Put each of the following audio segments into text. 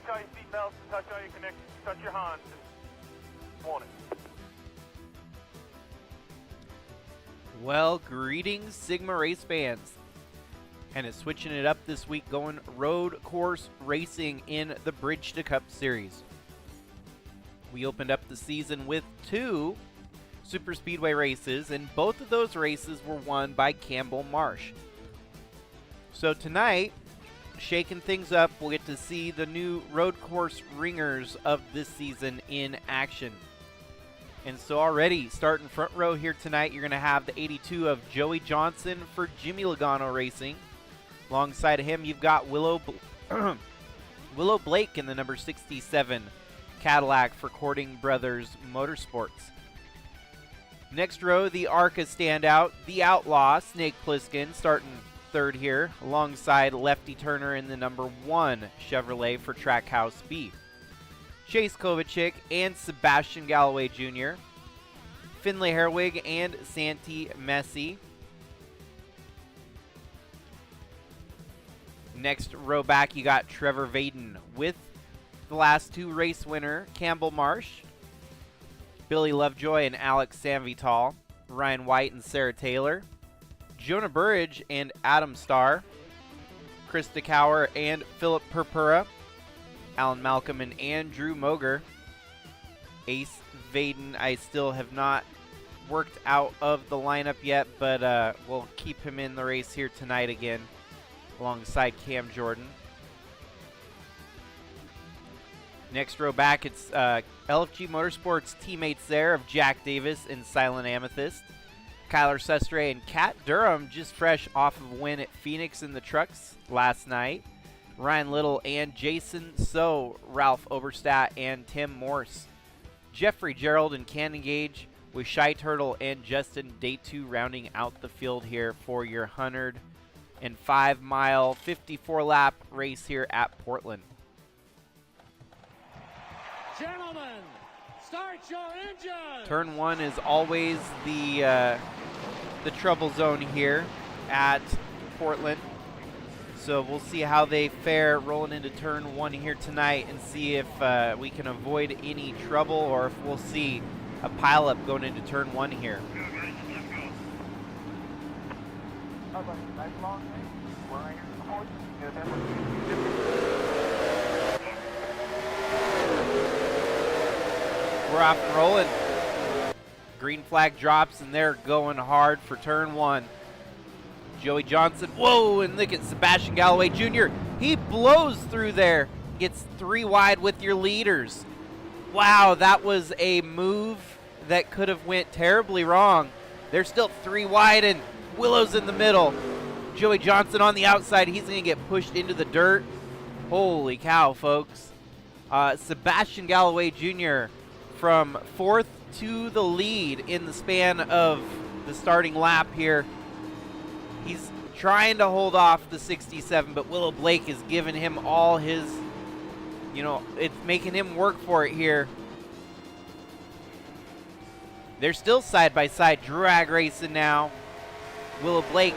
touch all your seatbelts, touch all your connections, touch your Hans. Warning. Well, greetings, Sigma race fans. And it's switching it up this week, going road course racing in the Bridge to Cup Series. We opened up the season with 2 super speedway races, and both of those races were won by Campbell Marsh. So tonight, shaking things up, we'll get to see the new road course ringers of this season in action. And so already starting front row here tonight, you're going to have the 82 of Joey Johnson for Jimmy Logano Racing. Alongside of him, you've got Willow Blake in the number 67 Cadillac for Cording Brothers Motorsports. Next row, the ARCA standout, the Outlaw, Snake Plissken, starting third here, alongside Lefty Turner in the number 1 Chevrolet for Trackhouse B. Chase Kovacic and Sebastian Galloway Jr., Finlay Herwig and Santi Messi. Next row back, you got Trevor Vaden with the last 2 race winner, Campbell Marsh, Billy Lovejoy and Alex Sanvital, Ryan White and Sarah Taylor, Jonah Burridge and Adam Starr, Krista Cower and Philip Purpura, Alan Malcolm and Andrew Moger. Ace Vaden, I still have not worked out of the lineup yet, but we'll keep him in the race here tonight again, alongside Cam Jordan. Next row back, it's LFG Motorsports teammates there of Jack Davis and Silent Amethyst, Kyler Sestre and Kat Durham, just fresh off of a win at Phoenix in the trucks last night. Ryan Little and Jason So, Ralph Oberstadt and Tim Morse. Jeffrey Gerald and Cannon Gage with Shy Turtle and Justin Day 2 rounding out the field here for your 105-mile, 54-lap race here at Portland. Gentlemen, start your engine! Turn 1 is always the trouble zone here at Portland. So we'll see how they fare rolling into turn 1 here tonight and see if we can avoid any trouble or if we'll see a pileup going into turn 1 here. We're off and rolling. Green flag drops and they're going hard for turn 1. Joey Johnson, whoa, and look at Sebastian Galloway Jr. He blows through there, gets 3 wide with your leaders. Wow, that was a move that could have went terribly wrong. They're still 3 wide, and Willow's in the middle. Joey Johnson on the outside, he's going to get pushed into the dirt. Holy cow, folks. Sebastian Galloway Jr. from 4th to the lead in the span of the starting lap here. He's trying to hold off the 67, but Willow Blake is giving him all his, it's making him work for it here. They're still side-by-side drag racing now. Willow Blake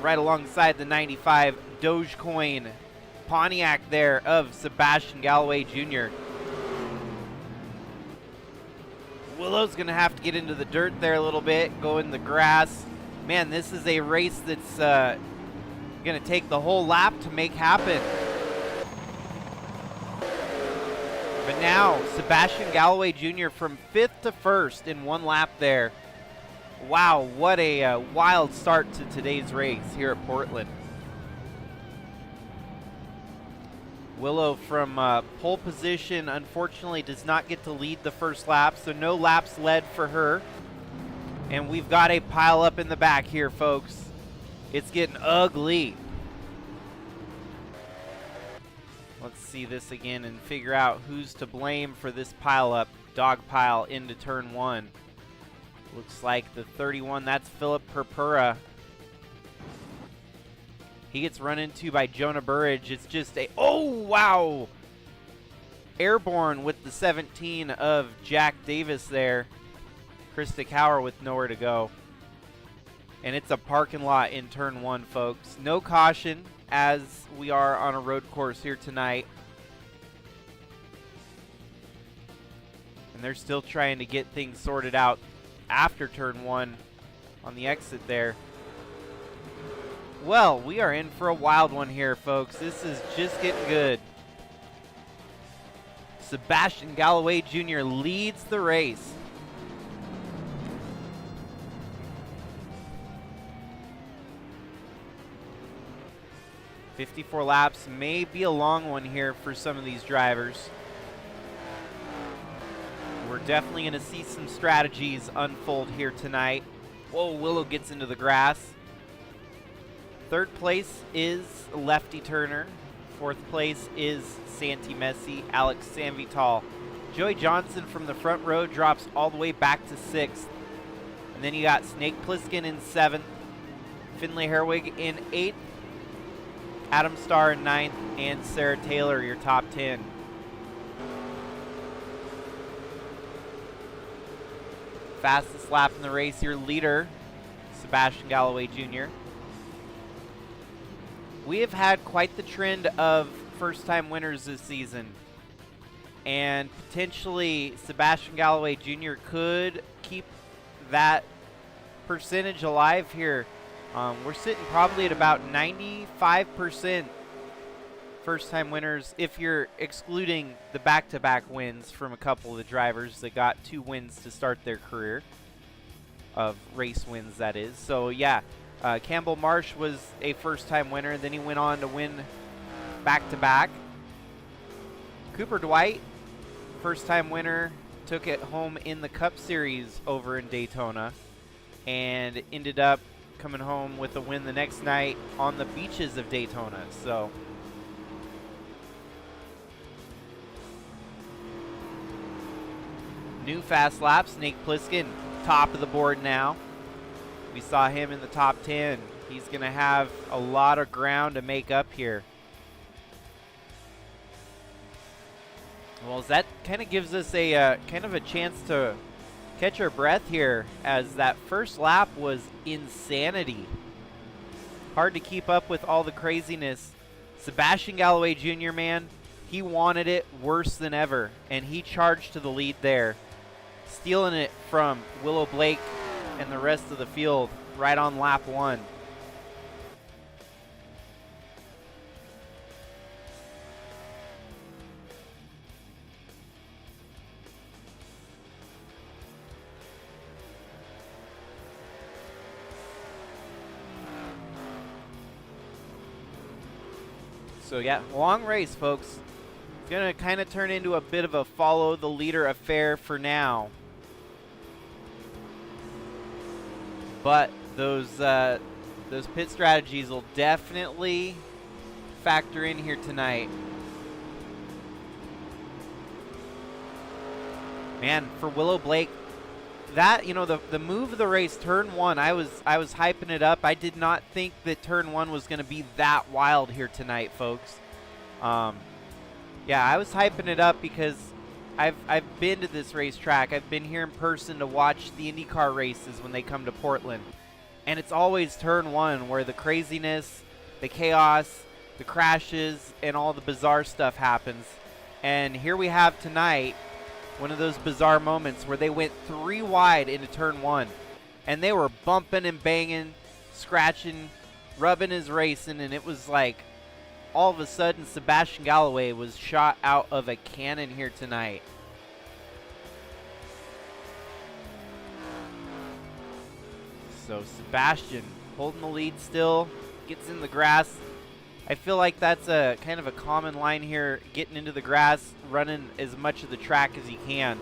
right alongside the 95 Dogecoin Pontiac there of Sebastian Galloway Jr. Willow's going to have to get into the dirt there a little bit, go in the grass. Man, this is a race that's going to take the whole lap to make happen. But now, Sebastian Galloway Jr. from 5th to 1st in 1 lap there. Wow, what a wild start to today's race here at Portland. Willow from pole position, unfortunately, does not get to lead the first lap, so no laps led for her. And we've got a pile up in the back here, folks. It's getting ugly. Let's see this again and figure out who's to blame for this pile up, dog pile into turn 1. Looks like the 31, that's Philip Purpura. He gets run into by Jonah Burridge. It's just a, oh, wow. Airborne with the 17 of Jack Davis there. Krista Cower with nowhere to go. And it's a parking lot in turn 1, folks. No caution as we are on a road course here tonight. And they're still trying to get things sorted out after turn 1 on the exit there. Well, we are in for a wild one here, folks. This is just getting good. Sebastian Galloway Jr. leads the race. "54 laps may be a long one here for some of these drivers. We're definitely going to see some strategies unfold here tonight." Whoa, Willow gets into the grass. Third place is Lefty Turner. Fourth place is Santi Messi, Alex Sanvital. Joey Johnson from the front row drops all the way back to 6th. And then you got Snake Plissken in 7th, Finlay Herwig in 8th, Adam Starr in 9th, and Sarah Taylor, your top 10. Fastest lap in the race, your leader, Sebastian Galloway Jr. We have had quite the trend of first-time winners this season, and potentially Sebastian Galloway Jr. could keep that percentage alive here. We're sitting probably at about 95% first-time winners if you're excluding the back-to-back wins from a couple of the drivers that got 2 wins to start their career, of race wins, that is. So, yeah. Campbell Marsh was a first-time winner, then he went on to win back-to-back. Cooper Dwight, first-time winner, took it home in the Cup Series over in Daytona and ended up coming home with a win the next night on the beaches of Daytona. So, new fast lap, Snake Plissken, top of the board now. We saw him in the top 10. He's going to have a lot of ground to make up here. Well, that kind of gives us a kind of a chance to catch our breath here, as that first lap was insanity. Hard to keep up with all the craziness. Sebastian Galloway Jr., man, he wanted it worse than ever, and he charged to the lead there, stealing it from Willow Blake and the rest of the field right on lap 1. So yeah, long race, folks. It's gonna kind of turn into a bit of a follow the leader affair for now. But those pit strategies will definitely factor in here tonight. Man, for Willow Blake, that, you know, the move of the race, turn 1, I was hyping it up. I did not think that turn 1 was going to be that wild here tonight, folks. Yeah, I was hyping it up because I've been to this racetrack. I've been here in person to watch the IndyCar races when they come to Portland. And it's always turn 1 where the craziness, the chaos, the crashes, and all the bizarre stuff happens. And here we have tonight one of those bizarre moments where they went 3 wide into turn 1. And they were bumping and banging, scratching, rubbing his racing, and it was like all of a sudden Sebastian Galloway was shot out of a cannon here tonight. So Sebastian holding the lead still, gets in the grass. I feel like that's a kind of a common line here, getting into the grass, running as much of the track as you can.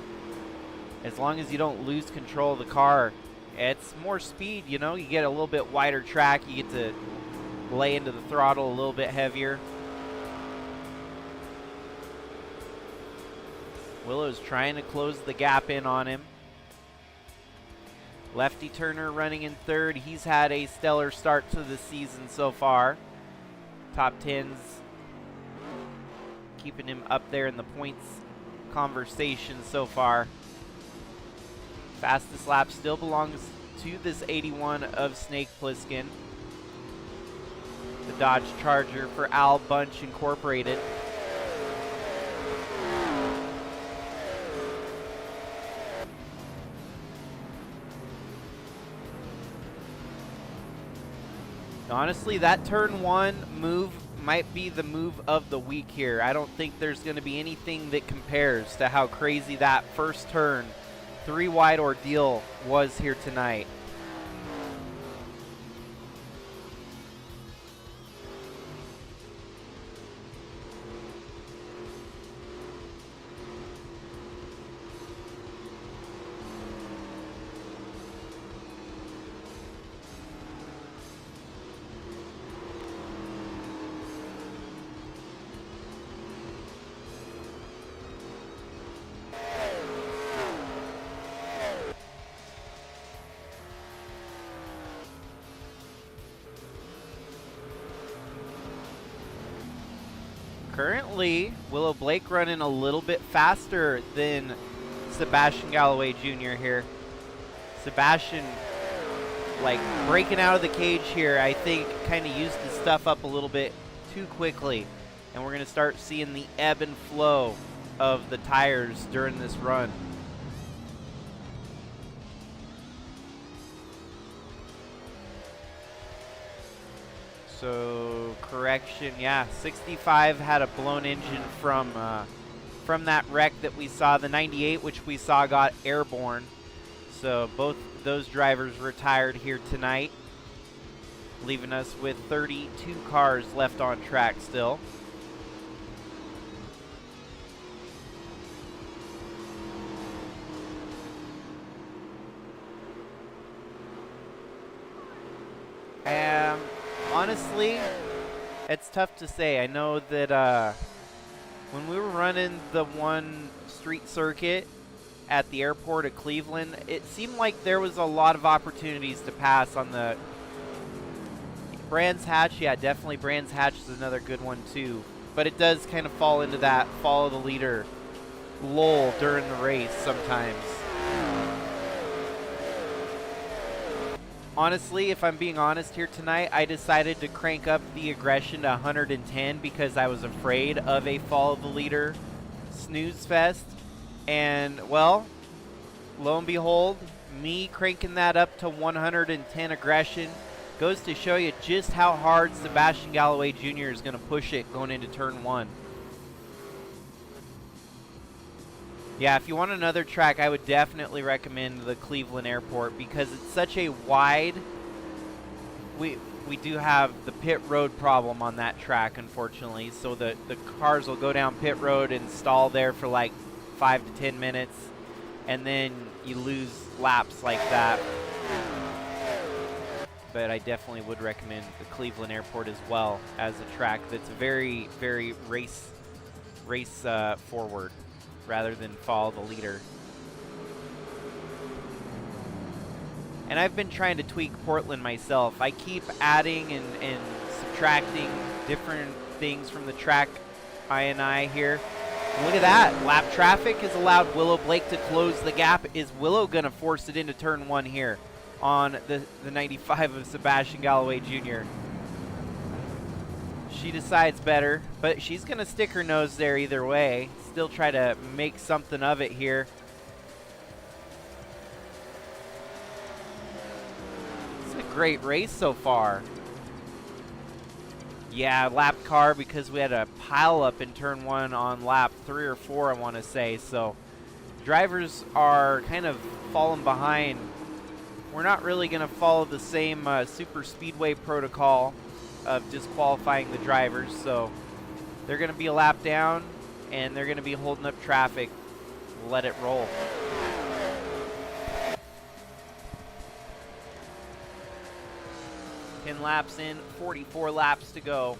As long as you don't lose control of the car, it's more speed, you know, you get a little bit wider track, you get to lay into the throttle a little bit heavier. Willow's trying to close the gap in on him. Lefty Turner running in 3rd. He's had a stellar start to the season so far. Top 10s keeping him up there in the points conversation so far. Fastest lap still belongs to this 81 of Snake Plissken, the Dodge Charger for Al Bunch Incorporated. Honestly, that turn 1 move might be the move of the week here. I don't think there's going to be anything that compares to how crazy that first turn, 3 wide ordeal was here tonight. Currently, Willow Blake running a little bit faster than Sebastian Galloway Jr. here. Sebastian, like, breaking out of the cage here, I think kind of used his stuff up a little bit too quickly. And we're going to start seeing the ebb and flow of the tires during this run. So, correction, yeah, 65 had a blown engine from that wreck that we saw. The 98, which we saw, got airborne. So both those drivers retired here tonight, leaving us with 32 cars left on track still. Honestly, it's tough to say. I know that when we were running the one street circuit at the airport of Cleveland, it seemed like there was a lot of opportunities to pass on the Brands Hatch. Yeah, definitely Brands Hatch is another good one too. But it does kind of fall into that follow the leader lull during the race sometimes. Honestly, if I'm being honest here tonight, I decided to crank up the aggression to 110 because I was afraid of a follow the leader snooze fest. And, well, lo and behold, me cranking that up to 110 aggression goes to show you just how hard Sebastian Galloway Jr. is going to push it going into turn 1. Yeah, if you want another track, I would definitely recommend the Cleveland Airport because it's such a wide... We do have the pit road problem on that track, unfortunately. So the cars will go down pit road and stall there for like 5 to 10 minutes, and then you lose laps like that. But I definitely would recommend the Cleveland Airport as well as a track that's very, very race forward, rather than follow the leader. And I've been trying to tweak Portland myself. I keep adding and subtracting different things from the track I here. Look at that. Lap traffic has allowed Willow Blake to close the gap. Is Willow going to force it into turn 1 here on the 95 of Sebastian Galloway Jr.? She decides better, but she's going to stick her nose there either way. Still try to make something of it here. It's a great race so far. Yeah, lap car because we had a pile up in turn 1 on lap 3 or 4, I want to say. So drivers are kind of falling behind. We're not really going to follow the same super speedway protocol of disqualifying the drivers. So they're going to be a lap down and they're going to be holding up traffic. Let it roll. Ten laps in, 44 laps to go.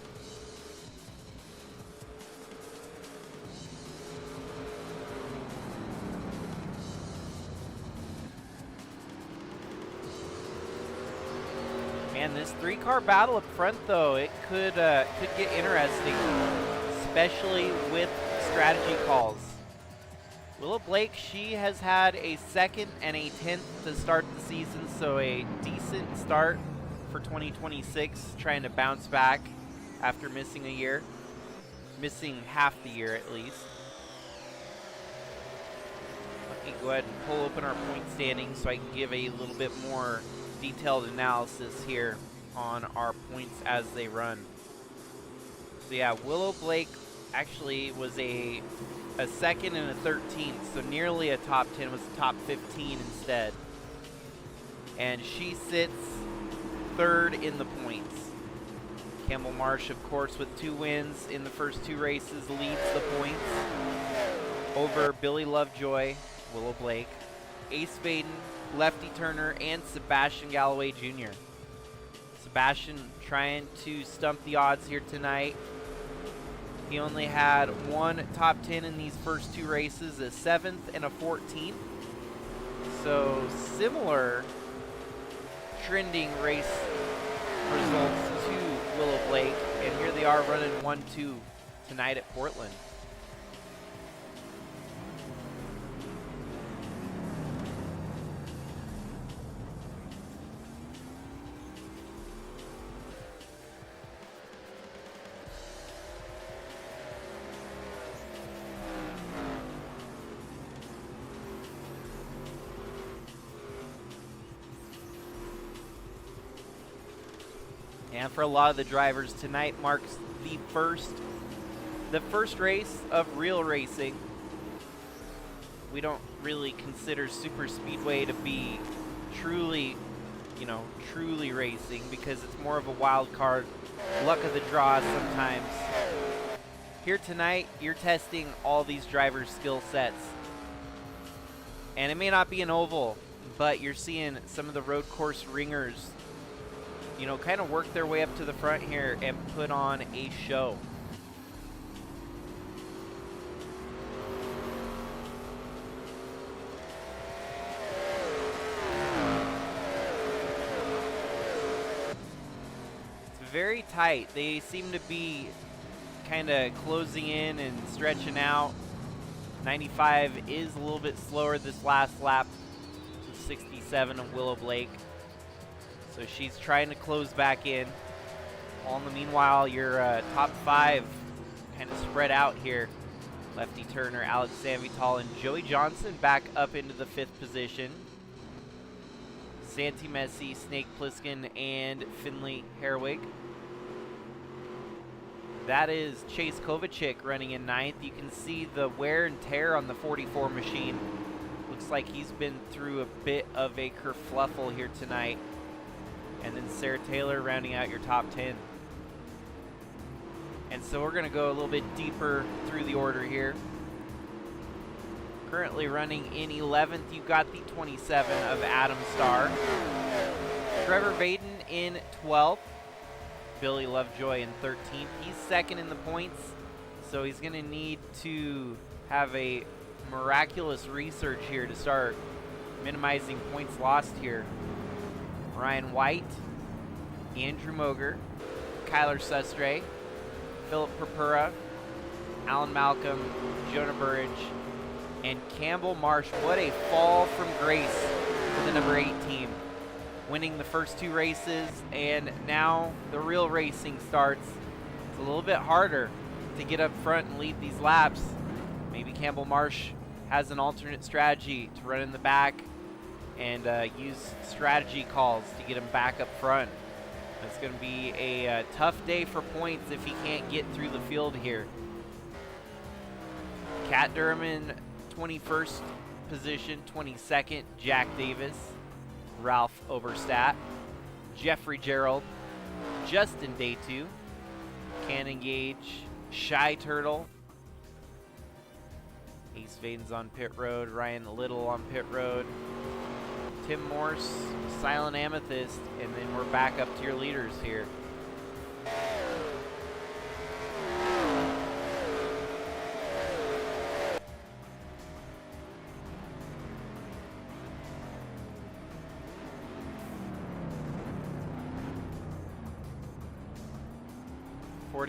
Man, this 3-car battle up front, though, it could get interesting, especially with strategy calls. Willow Blake, she has had a 2nd and a 10th to start the season, so a decent start for 2026, trying to bounce back after missing a year, missing half the year at least. Let me go ahead and pull open our point standings so I can give a little bit more detailed analysis here. on our points as they run. So yeah, Willow Blake actually was a second and a 13th, so nearly a top 10, was a top 15 instead. And she sits third in the points. Campbell Marsh, of course, with 2 wins in the first 2 races, leads the points over Billy Lovejoy, Willow Blake, Ace Baden, Lefty Turner, and Sebastian Galloway Jr. Sebastian trying to stump the odds here tonight. He only had 1 top 10 in these first 2 races, a 7th and a 14th. So similar trending race results to Willow Blake, and here they are running 1-2 tonight at Portland. And for a lot of the drivers, tonight marks the first race of real racing. We don't really consider super speedway to be truly racing, because it's more of a wild card, luck of the draw sometimes. Here tonight, you're testing all these drivers' skill sets. And it may not be an oval, but you're seeing some of the road course ringers, kind of work their way up to the front here and put on a show. It's very tight. They seem to be kind of closing in and stretching out. 95 is a little bit slower this last lap to 67 of Willow Blake. So she's trying to close back in. All in the meanwhile, your top 5 kind of spread out here. Lefty Turner, Alex Sanvital, and Joey Johnson back up into the 5th position. Santi Messi, Snake Plissken, and Finley Herwig. That is Chase Kovacic running in 9th. You can see the wear and tear on the 44 machine. Looks like he's been through a bit of a kerfluffle here tonight. And then Sarah Taylor rounding out your top 10. And so we're going to go a little bit deeper through the order here. Currently running in 11th, you've got the 27 of Adam Starr. Trevor Baden in 12th. Billy Lovejoy in 13th. He's second in the points, so he's going to need to have a miraculous resurge here to start minimizing points lost here. Ryan White, Andrew Moger, Kyler Sustre, Philip Purpura, Alan Malcolm, Jonah Burridge, and Campbell Marsh. What a fall from grace for the number 8 team. Winning the first 2 races, and now the real racing starts. It's a little bit harder to get up front and lead these laps. Maybe Campbell Marsh has an alternate strategy to run in the back and use strategy calls to get him back up front. It's going to be a tough day for points if he can't get through the field here. Kat Durham in 21st position, 22nd, Jack Davis, Ralph Oberstadt, Jeffrey Gerald, Justin Day2, Cannon Gage, Shy Turtle, Ace Vaden's on pit road, Ryan Little on pit road, Tim Morse, Silent Amethyst, and then we're back up to your leaders here.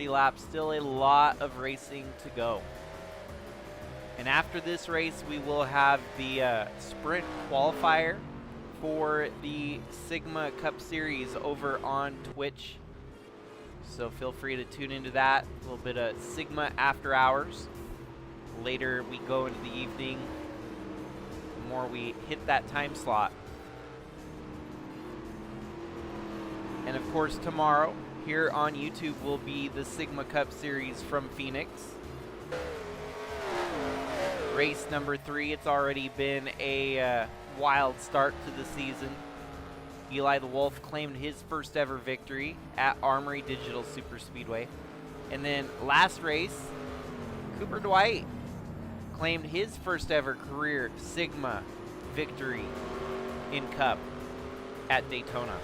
Laps, still a lot of racing to go. And after this race, we will have the sprint qualifier for the Sigma Cup Series over on Twitch. So feel free to tune into that. A little bit of Sigma after hours. Later we go into the evening, the more we hit that time slot. And of course, tomorrow here on YouTube will be the Sigma Cup Series from Phoenix. Race number 3. It's already been a wild start to the season. Eli the Wolf claimed his first ever victory at Armory Digital Superspeedway. And then last race, Cooper Dwight claimed his first ever career Sigma victory in Cup at Daytona.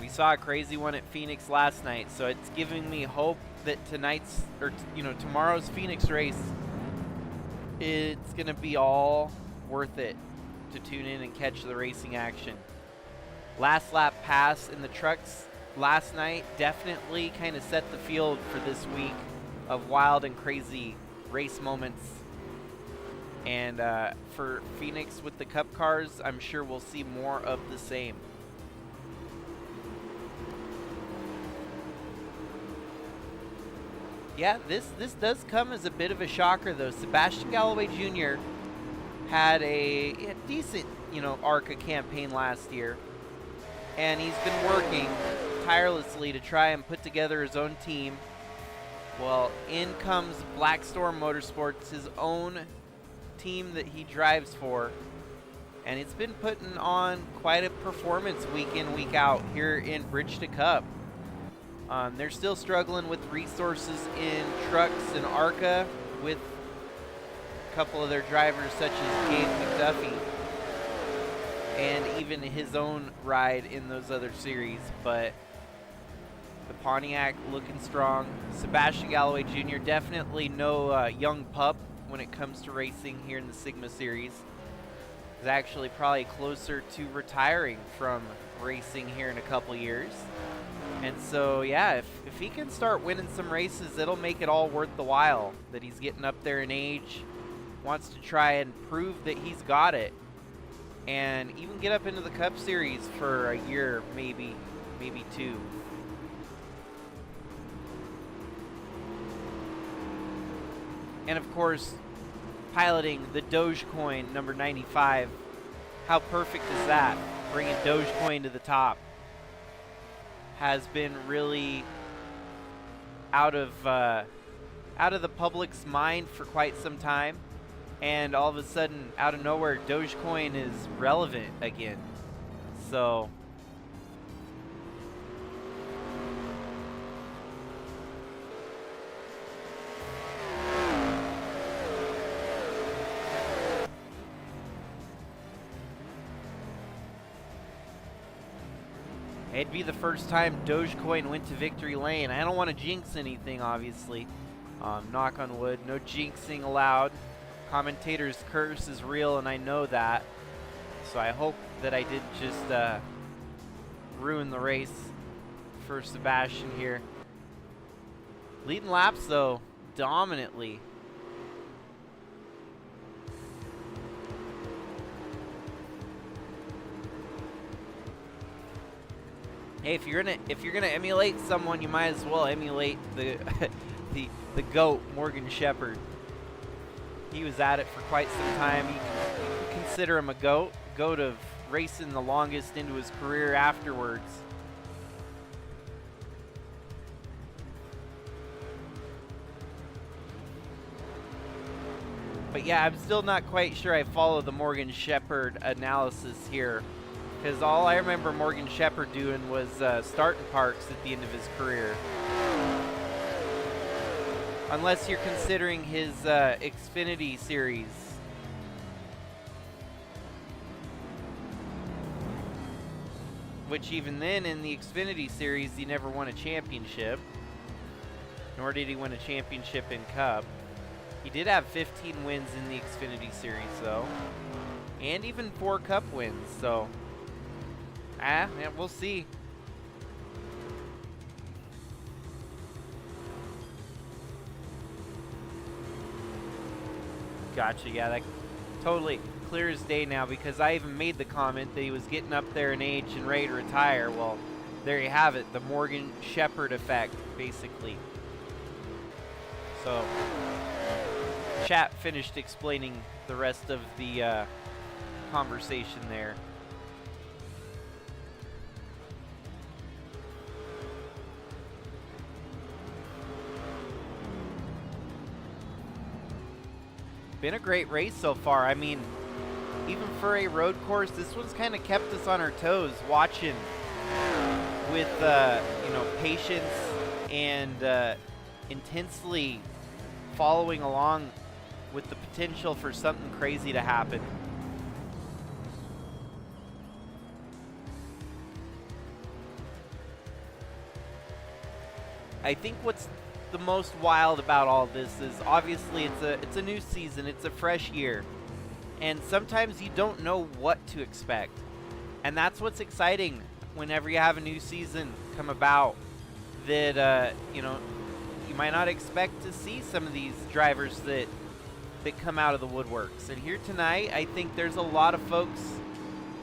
We saw a crazy one at Phoenix last night, so it's giving me hope that tomorrow's Phoenix race, it's gonna be all worth it to tune in and catch the racing action. Last lap pass in the trucks last night definitely kind of set the field for this week of wild and crazy race moments. And for Phoenix with the Cup cars, I'm sure we'll see more of the same. Yeah, this does come as a bit of a shocker, though. Sebastian Galloway Jr. had a decent, ARCA campaign last year, and he's been working tirelessly to try and put together his own team. Well, in comes Black Storm Motorsports, his own team that he drives for, and it's been putting on quite a performance week in, week out here in Bridge to Cup. They're still struggling with resources in trucks and ARCA with a couple of their drivers such as Gabe McDuffie and even his own ride in those other series, but the Pontiac looking strong. Sebastian Galloway Jr. definitely no young pup when it comes to racing here in the Sigma Series. He's actually probably closer to retiring from racing here in a couple years. And so, yeah, if he can start winning some races, it'll make it all worth the while that he's getting up there in age, wants to try and prove that he's got it, and even get up into the Cup Series for a year, maybe 2. And of course, piloting the Dogecoin number 95. How perfect is that? Bringing Dogecoin to the top has been really out of the public's mind for quite some time, and all of a sudden, out of nowhere, Dogecoin is relevant again. So it'd be the first time Dogecoin went to victory lane. I don't want to jinx anything, obviously. Knock on wood. No jinxing allowed. Commentator's curse is real, and I know that. So I hope that I didn't just ruin the race for Sebastian here. Leading laps, though, dominantly. Hey, if you're gonna emulate someone, you might as well emulate the the GOAT, Morgan Shepherd. He was at it for quite some time. You can consider him a GOAT of racing the longest into his career afterwards. But yeah, I'm still not quite sure I follow the Morgan Shepherd analysis here, because all I remember Morgan Shepherd doing was starting parks at the end of his career. Unless you're considering his Xfinity series. Which even then, in the Xfinity series, he never won a championship. Nor did he win a championship in Cup. He did have 15 wins in the Xfinity series, though. And even 4 Cup wins, so... yeah, we'll see. Gotcha, yeah, that totally clear as day now, because I even made the comment that he was getting up there in age and ready to retire. Well, there you have it, the Morgan Shepherd effect, basically. So, chat finished explaining the rest of the conversation there. Been a great race so far. I mean, even for a road course, this one's kind of kept us on our toes, watching with patience and intensely following along with the potential for something crazy to happen. I think what's the most wild about all this is obviously it's a new season, it's a fresh year, and sometimes you don't know what to expect, and that's what's exciting whenever you have a new season come about, that you might not expect to see some of these drivers that come out of the woodworks. And here tonight, I think there's a lot of folks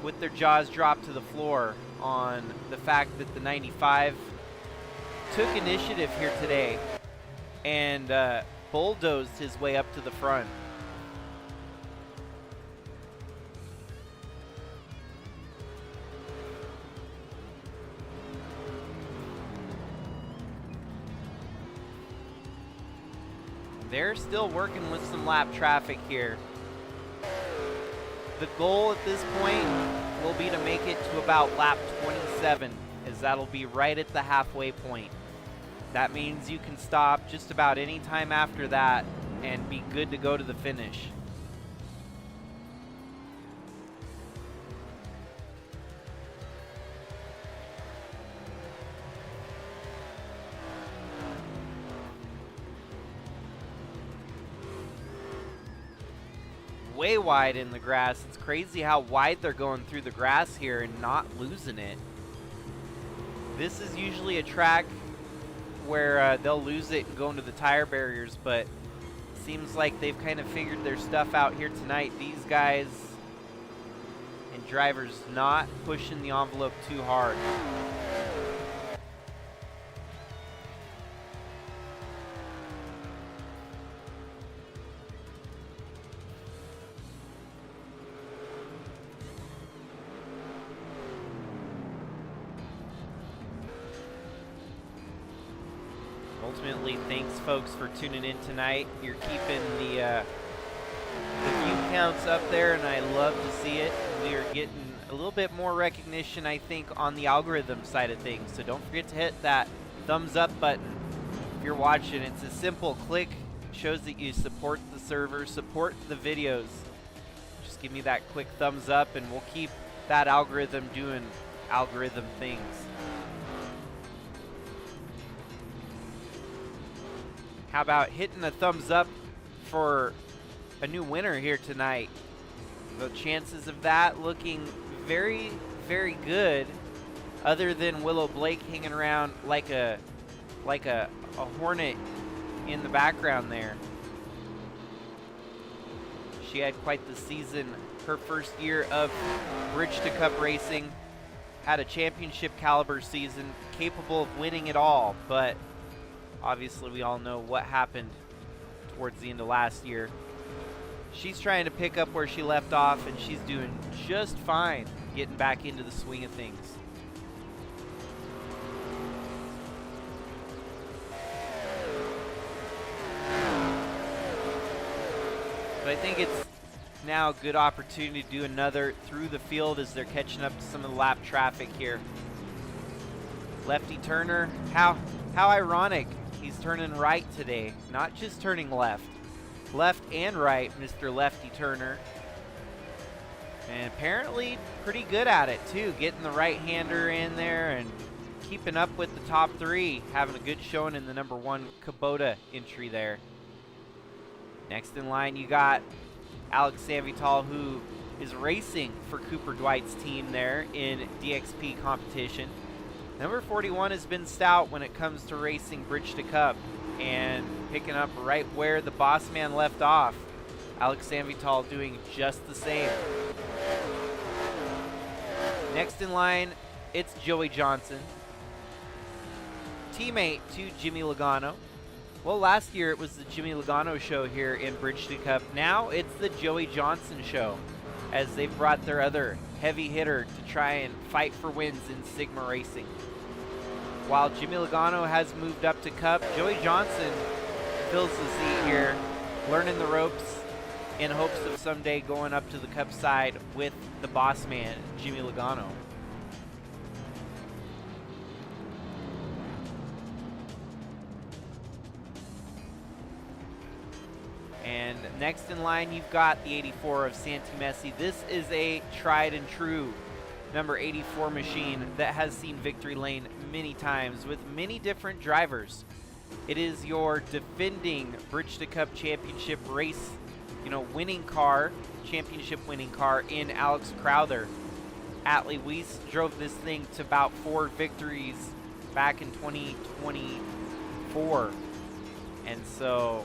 with their jaws dropped to the floor on the fact that the 95 took initiative here today and bulldozed his way up to the front. They're still working with some lap traffic here. The goal at this point will be to make it to about lap 27, as that'll be right at the halfway point. That means you can stop just about any time after that and be good to go to the finish. Way wide in the grass. It's crazy how wide they're going through the grass here and not losing it. This is usually a track where they'll lose it and go into the tire barriers, but it seems like they've kind of figured their stuff out here tonight. These guys and drivers not pushing the envelope too hard. Ultimately, thanks folks for tuning in tonight. You're keeping the view counts up there, and I love to see it. We are getting a little bit more recognition, I think, on the algorithm side of things. So don't forget to hit that thumbs up button if you're watching. It's a simple click. It shows that you support the server, support the videos. Just give me that quick thumbs up, and we'll keep that algorithm doing algorithm things. How about hitting a thumbs up for a new winner here tonight? The chances of that looking very, very good, other than Willow Blake hanging around like a hornet in the background there. She had quite the season. Her first year of Bridge to Cup racing, had a championship caliber season, capable of winning it all, but obviously, we all know what happened towards the end of last year. She's trying to pick up where she left off, and she's doing just fine getting back into the swing of things. But I think it's now a good opportunity to do another through the field as they're catching up to some of the lap traffic here. Lefty Turner, how ironic. He's turning right today, not just turning left. Left and right, Mr. Lefty Turner. And apparently pretty good at it too, getting the right-hander in there and keeping up with the top three, having a good showing in the number 1 Kubota entry there. Next in line, you got Alex Sanvital, who is racing for Cooper Dwight's team there in DXP competition. Number 41 has been stout when it comes to racing Bridge to Cup and picking up right where the boss man left off. Alex Sanvital doing just the same. Next in line, it's Joey Johnson, teammate to Jimmy Logano. Well, last year it was the Jimmy Logano show here in Bridge to Cup. Now it's the Joey Johnson show. as they've brought their other heavy hitter to try and fight for wins in Sigma Racing. While Jimmy Logano has moved up to Cup, Joey Johnson fills the seat here, learning the ropes in hopes of someday going up to the Cup side with the boss man, Jimmy Logano. And next in line, you've got the 84 of Santi Messi. This is a tried and true number 84 machine that has seen victory lane many times with many different drivers. It is your defending Bridge to Cup championship race, winning car, championship winning car in Alex Crowther. Atlee Weiss drove this thing to about 4 victories back in 2024. And so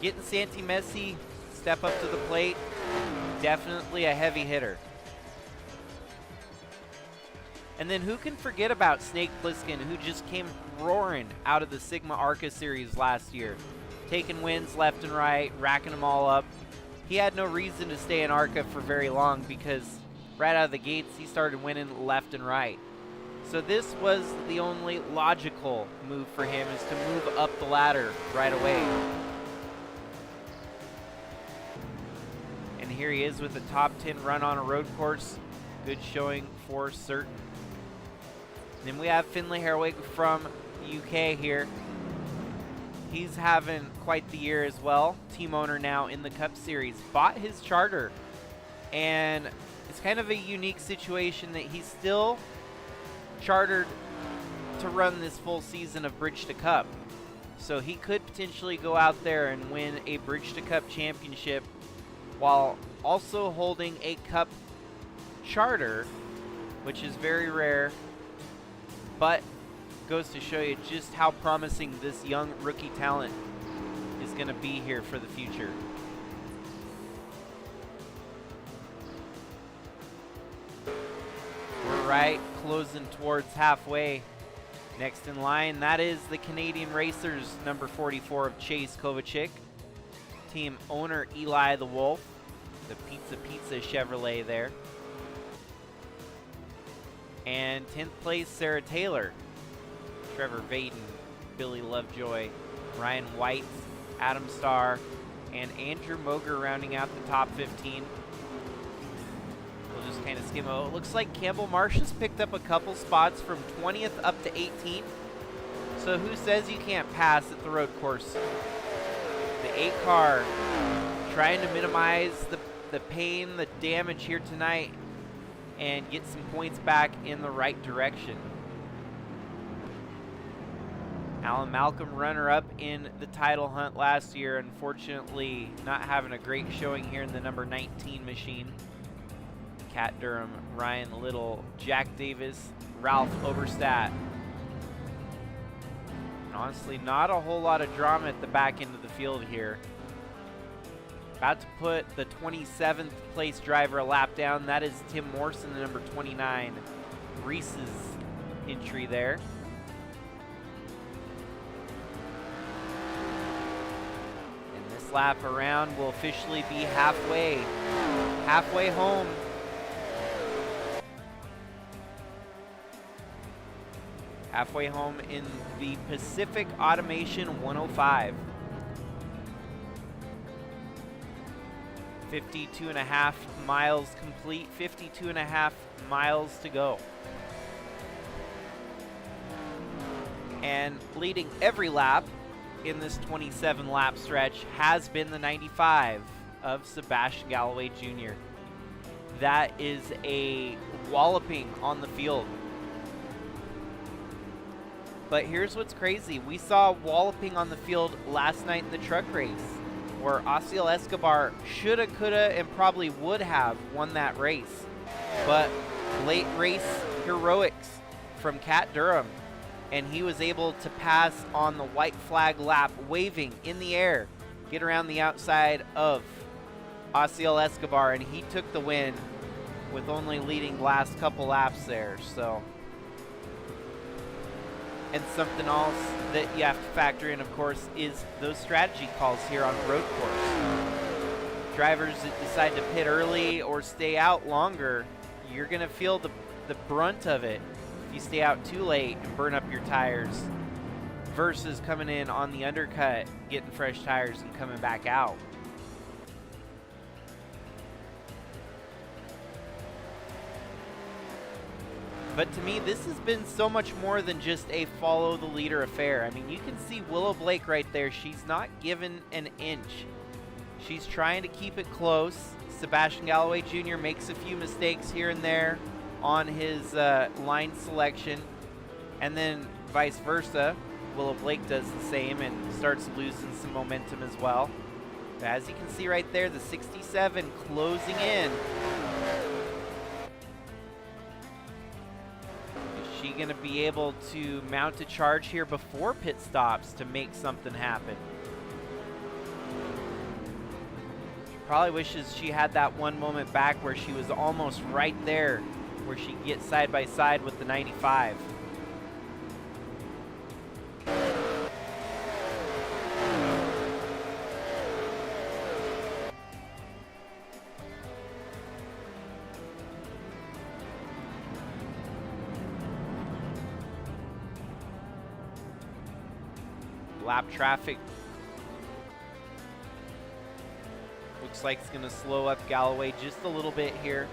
getting Santi Messi step up to the plate, definitely a heavy hitter. And then who can forget about Snake Plissken, who just came roaring out of the Sigma ARCA series last year, taking wins left and right, racking them all up. He had no reason to stay in ARCA for very long because right out of the gates he started winning left and right. So this was the only logical move for him, is to move up the ladder right away. And here he is with a top 10 run on a road course. Good showing for certain. Then we have Finlay Herwig from the UK here. He's having quite the year as well. Team owner now in the Cup Series. Bought his charter. And it's kind of a unique situation that he's still chartered to run this full season of Bridge to Cup. So he could potentially go out there and win a Bridge to Cup championship while also holding a Cup charter, which is very rare. But goes to show you just how promising this young rookie talent is going to be here for the future. We're right closing towards halfway. Next in line, that is the Canadian Racers number 44 of Chase Kovacic. Team owner Eli the Wolf, the Pizza Chevrolet there. And 10th place, Sarah Taylor, Trevor Vaden, Billy Lovejoy, Ryan White, Adam Starr, and Andrew Moger rounding out the top 15. We'll just kind of skim over. It looks like Campbell Marsh has picked up a couple spots from 20th up to 18th. So who says you can't pass at the road course? The 8 car trying to minimize the pain, the damage here tonight, and get some points back in the right direction. Alan Malcolm, runner-up in the title hunt last year, unfortunately not having a great showing here in the number 19 machine. Cat Durham, Ryan Little, Jack Davis, Ralph Oberstadt. And honestly, not a whole lot of drama at the back end of the field here. About to put the 27th place driver a lap down. That is Tim Morrison, the number 29. Reese's entry there. And this lap around will officially be halfway home. Halfway home in the Pacific Automation 105. 52.5 miles complete, 52.5 miles to go. And leading every lap in this 27 lap stretch has been the 95 of Sebastian Galloway Jr. That is a walloping on the field. But here's what's crazy. We saw walloping on the field last night in the truck race, where Asiel Escobar shoulda, coulda, and probably would have won that race. But late race heroics from Cat Durham, and he was able to pass on the white flag lap, waving in the air, get around the outside of Asiel Escobar, and he took the win with only leading the last couple laps there. So, and something else that you have to factor in, of course, is those strategy calls here on road course. drivers that decide to pit early or stay out longer, you're going to feel the brunt of it if you stay out too late and burn up your tires versus coming in on the undercut, getting fresh tires and coming back out. But to me, this has been so much more than just a follow the leader affair. I mean, you can see Willow Blake right there. She's not given an inch. She's trying to keep it close. Sebastian Galloway Jr. makes a few mistakes here and there on his line selection. And then vice versa, Willow Blake does the same and starts losing some momentum as well. But as you can see right there, the 67 closing in. Is she going to be able to mount a charge here before pit stops to make something happen? She probably wishes she had that one moment back where she was almost right there, where she could get side by side with the 95. Lap traffic looks like it's going to slow up Galloway just a little bit here.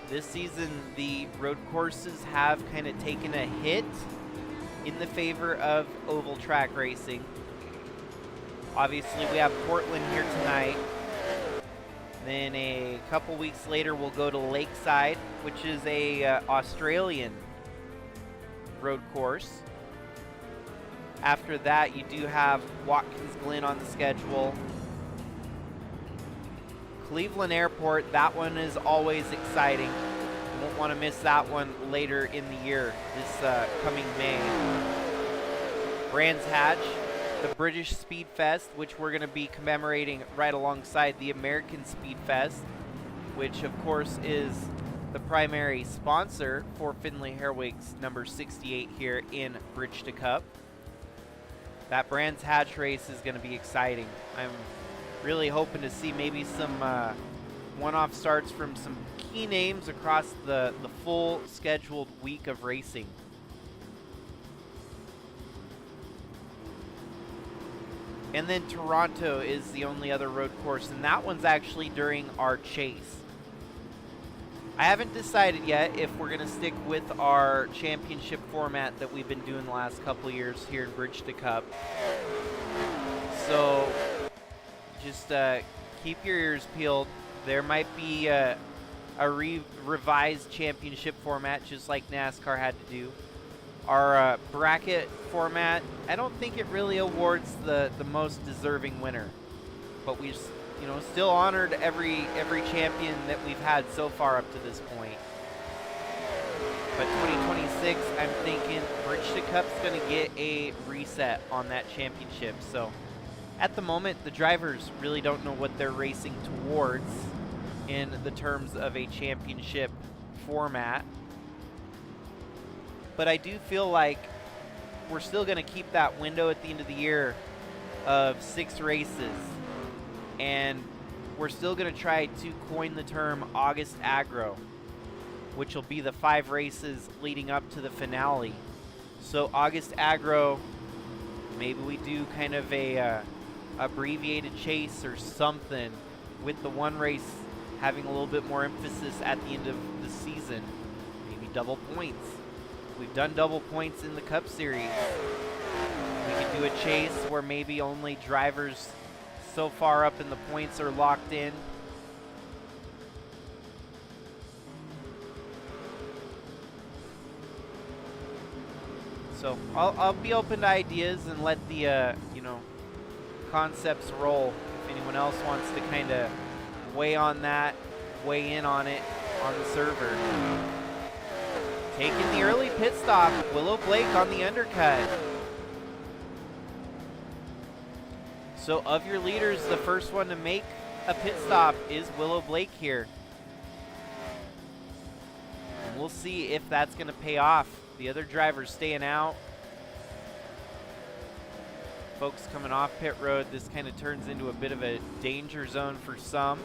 This season, the road courses have kind of taken a hit in the favor of oval track racing. Obviously, we have Portland here tonight. Then a couple weeks later, we'll go to Lakeside, which is a Australian road course. After that, you do have Watkins Glen on the schedule. Cleveland Airport, that one is always exciting. Won't want to miss that one later in the year, this coming May. Brands Hatch, the British Speed Fest, which we're going to be commemorating right alongside the American Speed Fest, which of course is the primary sponsor for Finley Herwig's number 68 here in Bridge to Cup. That Brands Hatch race is going to be exciting. I'm really hoping to see maybe some one-off starts from some key names across the full scheduled week of racing. And then Toronto is the only other road course, and that one's actually during our chase. I haven't decided yet if we're going to stick with our championship format that we've been doing the last couple of years here in Bridge to Cup. So just keep your ears peeled. There might be a revised championship format, just like NASCAR had to do. Our bracket format, I don't think it really awards the most deserving winner, but we still honored every champion that we've had so far up to this point. But 2026, I'm thinking Bridge to Cup's going to get a reset on that championship. So at the moment, the drivers really don't know what they're racing towards in the terms of a championship format. But I do feel like we're still going to keep that window at the end of the year of 6 races. And we're still going to try to coin the term August Aggro, which will be the 5 races leading up to the finale. So August Aggro, maybe we do kind of a abbreviated chase or something, with the one race having a little bit more emphasis at the end of the season. Maybe double points. We've done double points in the Cup Series. We could do a chase where maybe only drivers so far up in the points are locked in. So I'll be open to ideas and let the concepts roll. If anyone else wants to kind of weigh on that, weigh in on it on the server. Taking the early pit stop, Willow Blake on the undercut. So of your leaders, the first one to make a pit stop is Willow Blake here. And we'll see if that's going to pay off. The other drivers staying out. Folks coming off pit road, this kind of turns into a bit of a danger zone for some.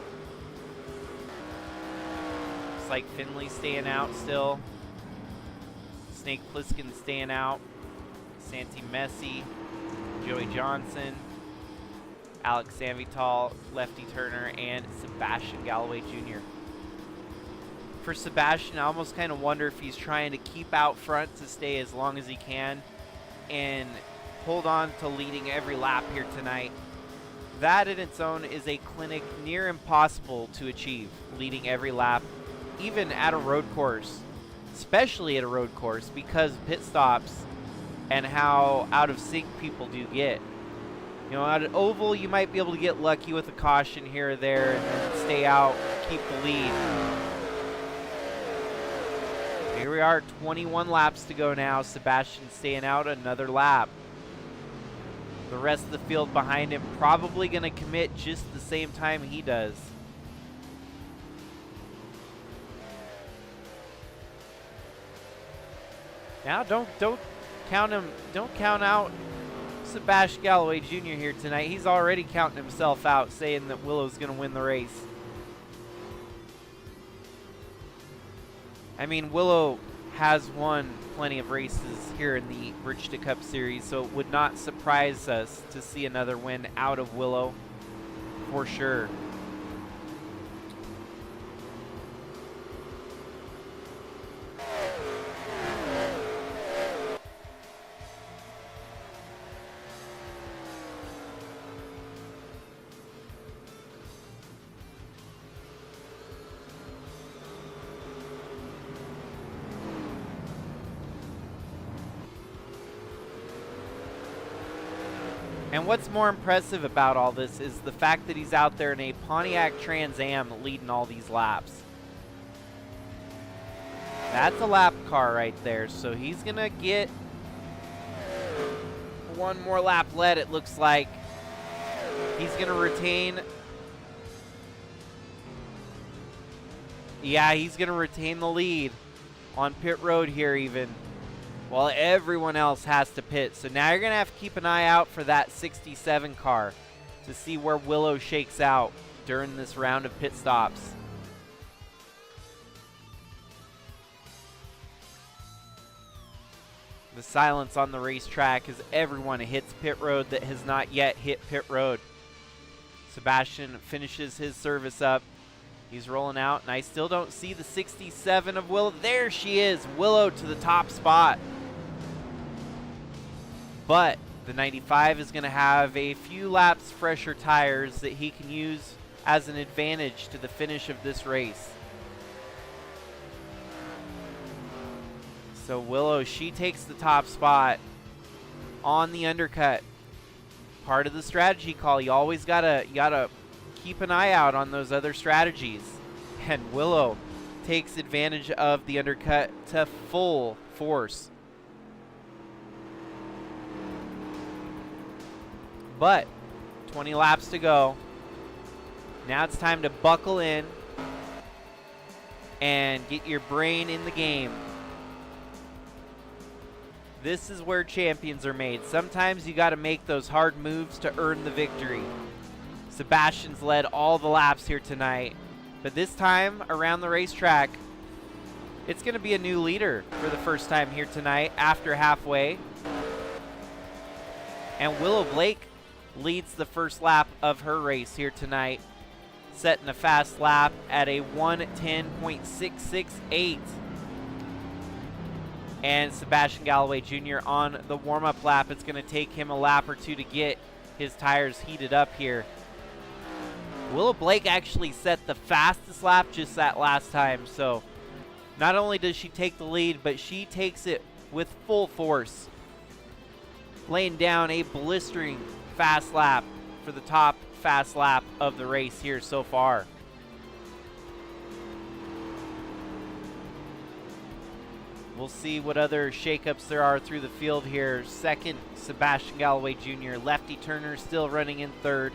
Looks like Finley staying out still. Snake Plissken staying out. Santi Messi, Joey Johnson, Alex Sanvital, Lefty Turner, and Sebastian Galloway Jr. For Sebastian, I almost kind of wonder if he's trying to keep out front to stay as long as he can and hold on to leading every lap here tonight. That in its own is a clinic near impossible to achieve, leading every lap, even at a road course, especially at a road course because of pit stops and how out of sync people do get. You know, at an oval, you might be able to get lucky with a caution here or there and then stay out, keep the lead. Here we are, 21 laps to go now. Sebastian staying out another lap. The rest of the field behind him probably going to commit just the same time he does. Now don't count him. Don't count out Sebastian Galloway Jr. here tonight. He's already counting himself out, saying that Willow's going to win the race. I mean, Willow has won plenty of races here in the Bridgestone Cup Series, so it would not surprise us to see another win out of Willow for sure. And what's more impressive about all this is the fact that he's out there in a Pontiac Trans Am leading all these laps. That's a lap car right there, so he's going to get one more lap led, it looks like. He's going to retain. Yeah, he's going to retain the lead on pit road here even, while everyone else has to pit. So now you're going to have to keep an eye out for that 67 car to see where Willow shakes out during this round of pit stops. The silence on the racetrack as everyone hits pit road that has not yet hit pit road. Sebastian finishes his service up. He's rolling out, and I still don't see the 67 of Willow. There she is, Willow to the top spot. But the 95 is going to have a few laps fresher tires that he can use as an advantage to the finish of this race. So Willow, she takes the top spot on the undercut. Part of the strategy call, you always gotta keep an eye out on those other strategies. And Willow takes advantage of the undercut to full force. But 20 laps to go. Now it's time to buckle in and get your brain in the game. This is where champions are made. Sometimes you got to make those hard moves to earn the victory. Sebastian's led all the laps here tonight, but this time around the racetrack, it's going to be a new leader for the first time here tonight after halfway. And Willow Blake leads the first lap of her race here tonight, setting a fast lap at a 1:10.668. And Sebastian Galloway Jr. on the warm-up lap. It's going to take him a lap or two to get his tires heated up here. Willow Blake actually set the fastest lap just that last time, so not only does she take the lead, but she takes it with full force, laying down a blistering fast lap for the top fast lap of the race here so far. We'll see what other shakeups there are through the field here. Second, Sebastian Galloway Jr. Lefty Turner still running in third.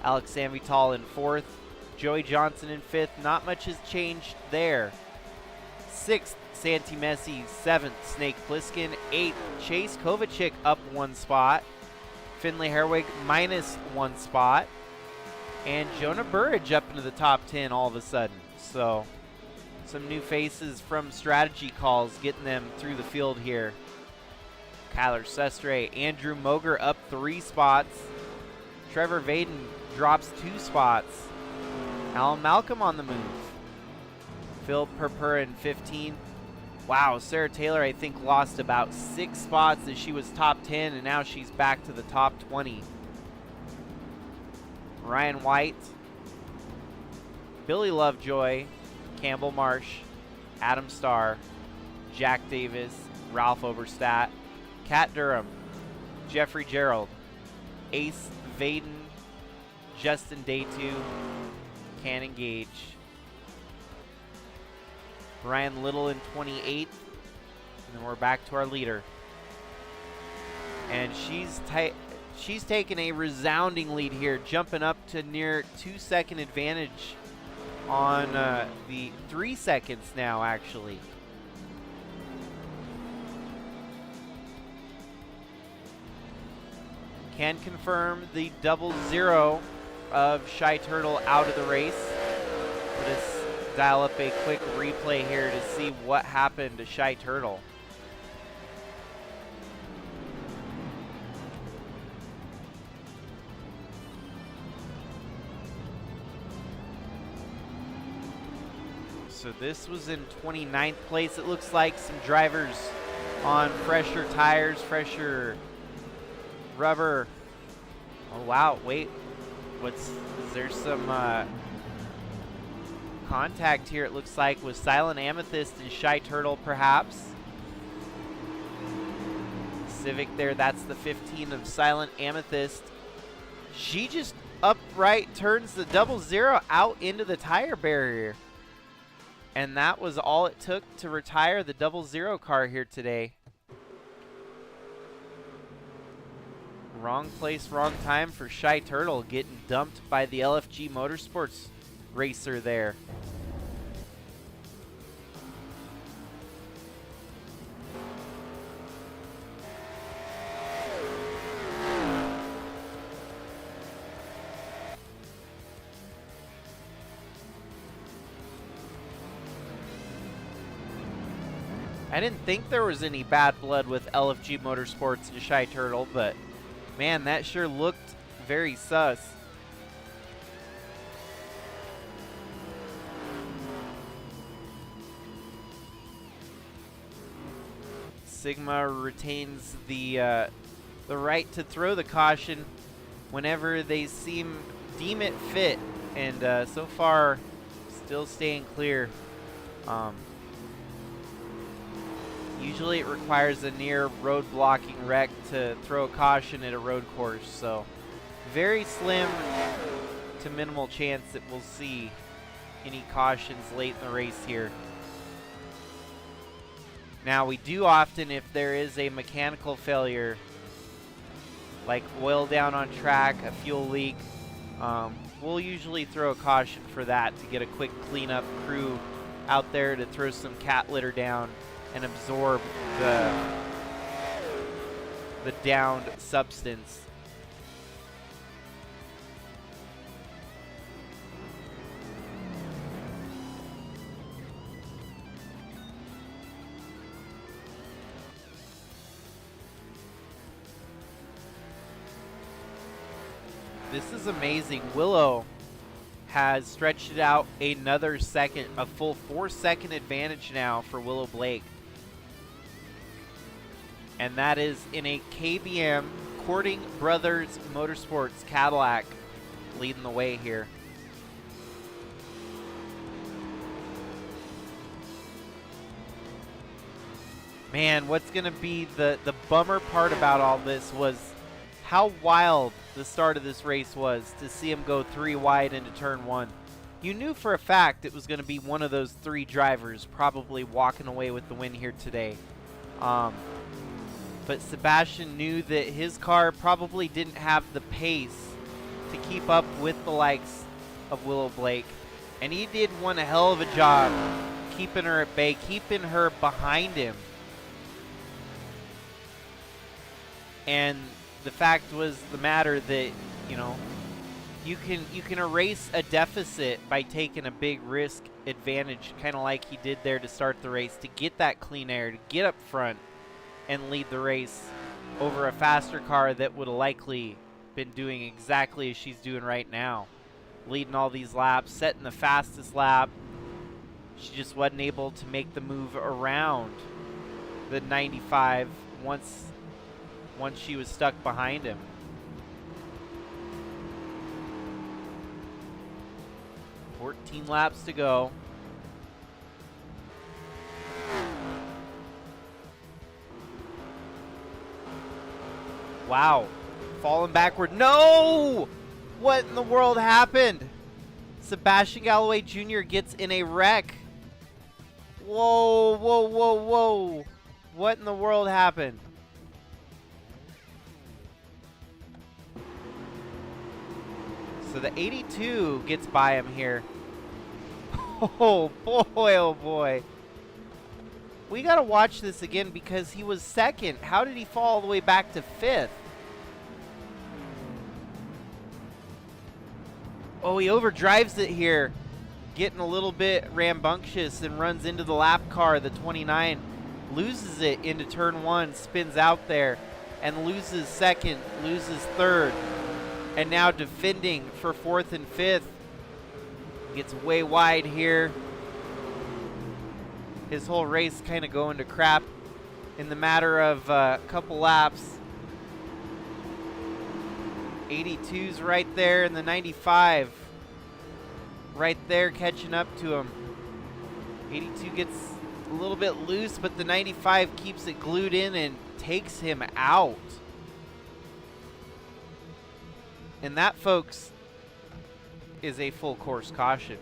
Alex Sanvital in fourth. Joey Johnson in fifth. Not much has changed there. Sixth, Santi Messi. Seventh, Snake Plissken. Eighth, Chase Kovacic up 1 spot. Finley Herwig minus 1 spot. And Jonah Burridge up into the top 10 all of a sudden. So some new faces from strategy calls getting them through the field here. Kyler Sestre, Andrew Moger up 3 spots. Trevor Vaden drops 2 spots. Alan Malcolm on the move. Phil Purpura in 15. Wow, Sarah Taylor I think lost about 6 spots as she was top 10 and now she's back to the top 20. Ryan White, Billy Lovejoy, Campbell Marsh, Adam Starr, Jack Davis, Ralph Oberstadt, Kat Durham, Jeffrey Gerald, Ace Vaden, Justin Daytu, Cannon Gage, Brian Little in 28th, and then we're back to our leader. And she's taken a resounding lead here, jumping up to near 2-second advantage on the 3 seconds now, actually. Can confirm the 0-0 of Shy Turtle out of the race. Let us dial up a quick replay here to see what happened to Shy Turtle. So this was in 29th place. It looks like some drivers on fresher tires, fresher rubber. Oh wow, wait. Is there some contact here, it looks like, with Silent Amethyst and Shy Turtle perhaps. Civic there, that's the 15 of Silent Amethyst. She just upright turns the 0-0 out into the tire barrier. And that was all it took to retire the 0-0 car here today. Wrong place, wrong time for Shy Turtle, getting dumped by the LFG Motorsports racer there. I didn't think there was any bad blood with LFG Motorsports and Shy Turtle, but man, that sure looked very sus. Sigma retains the right to throw the caution whenever they deem it fit, and so far still staying clear. Usually it requires a near road blocking wreck to throw a caution at a road course, so very slim to minimal chance that we'll see any cautions late in the race here. Now we do often, if there is a mechanical failure, like oil down on track, a fuel leak, we'll usually throw a caution for that to get a quick cleanup crew out there to throw some cat litter down and absorb the downed substance. This is amazing. Willow has stretched it out another second, a full 4-second advantage now for Willow Blake. And that is in a KBM Courting Brothers Motorsports Cadillac leading the way here. Man, what's going to be the bummer part about all this was how wild the start of this race was to see him go 3 wide into turn 1. You knew for a fact it was going to be one of those 3 drivers probably walking away with the win here today. But Sebastian knew that his car probably didn't have the pace to keep up with the likes of Willow Blake. And he did one hell of a job keeping her at bay, keeping her behind him. And the fact was the matter that, you know, you can erase a deficit by taking a big risk advantage, kind of like he did there to start the race, to get that clean air, to get up front and lead the race over a faster car that would have likely been doing exactly as she's doing right now, leading all these laps, setting the fastest lap. She just wasn't able to make the move around the 95 once she was stuck behind him. $14 laps to go. Wow. Falling backward. No! What in the world happened? Sebastian Galloway Jr. gets in a wreck. Whoa, whoa, whoa, whoa. What in the world happened? So the 82 gets by him here. Oh boy, oh boy. We gotta watch this again because he was second. How did he fall all the way back to 5th? Oh, he overdrives it here, getting a little bit rambunctious and runs into the lap car. The 29 loses it into turn 1, spins out there, and loses 2nd, loses 3rd, and now defending for 4th and 5th. Gets way wide here. His whole race kind of going to crap in the matter of a couple laps. 82's right there, and the 95 right there catching up to him. 82 gets a little bit loose, but the 95 keeps it glued in and takes him out. And that, folks, is a full course caution.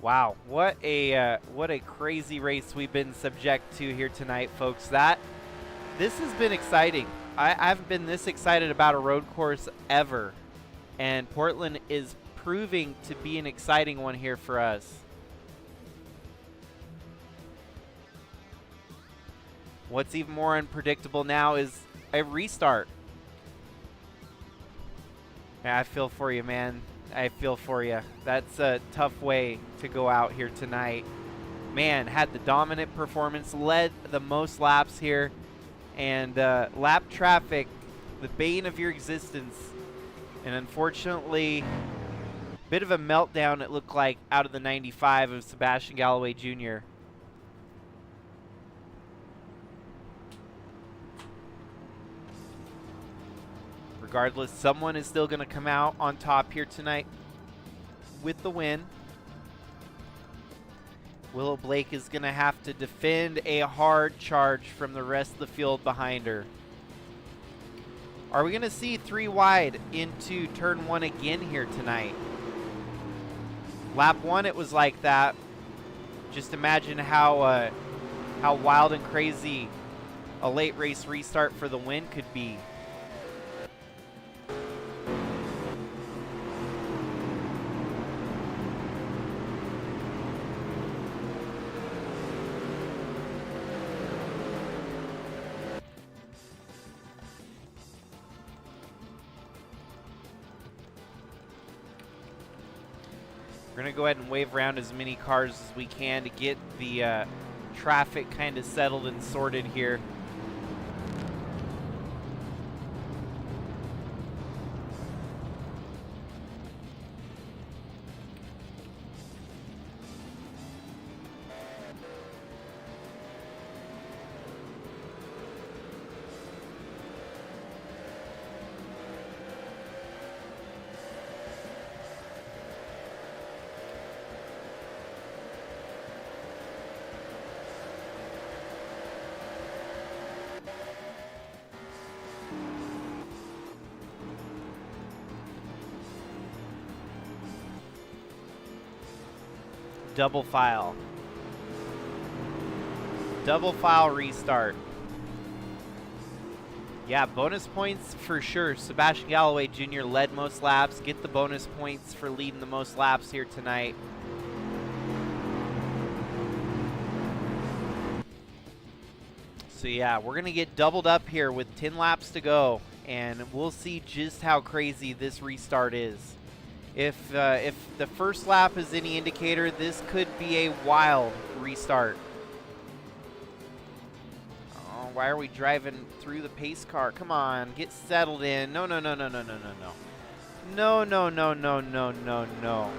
Wow, what a crazy race we've been subject to here tonight, folks. This has been exciting. I haven't been this excited about a road course ever, and Portland is proving to be an exciting one here for us. What's even more unpredictable now is a restart. Yeah, I feel for you, man. I feel for you. That's a tough way to go out here tonight. Man, had the dominant performance, led the most laps here, and lap traffic, the bane of your existence. And unfortunately, bit of a meltdown it looked like out of the 95 of Sebastian Galloway Jr. Regardless, someone is still going to come out on top here tonight with the win. Willow Blake is going to have to defend a hard charge from the rest of the field behind her. Are we going to see 3 wide into turn 1 again here tonight? Lap 1 it was like that. Just imagine how wild and crazy a late race restart for the win could be. We're going to go ahead and wave around as many cars as we can to get the traffic kind of settled and sorted here. double file. Double file restart. Yeah, bonus points for sure. Sebastian Galloway Jr. led most laps. Get the bonus points for leading the most laps here tonight. So yeah, we're going to get doubled up here with 10 laps to go, and we'll see just how crazy this restart is. If the first lap is any indicator, this could be a wild restart. Oh, why are we driving through the pace car? Come on, get settled in. No, no, no, no, no, no, no, no. No, no, no, no, no, no, no.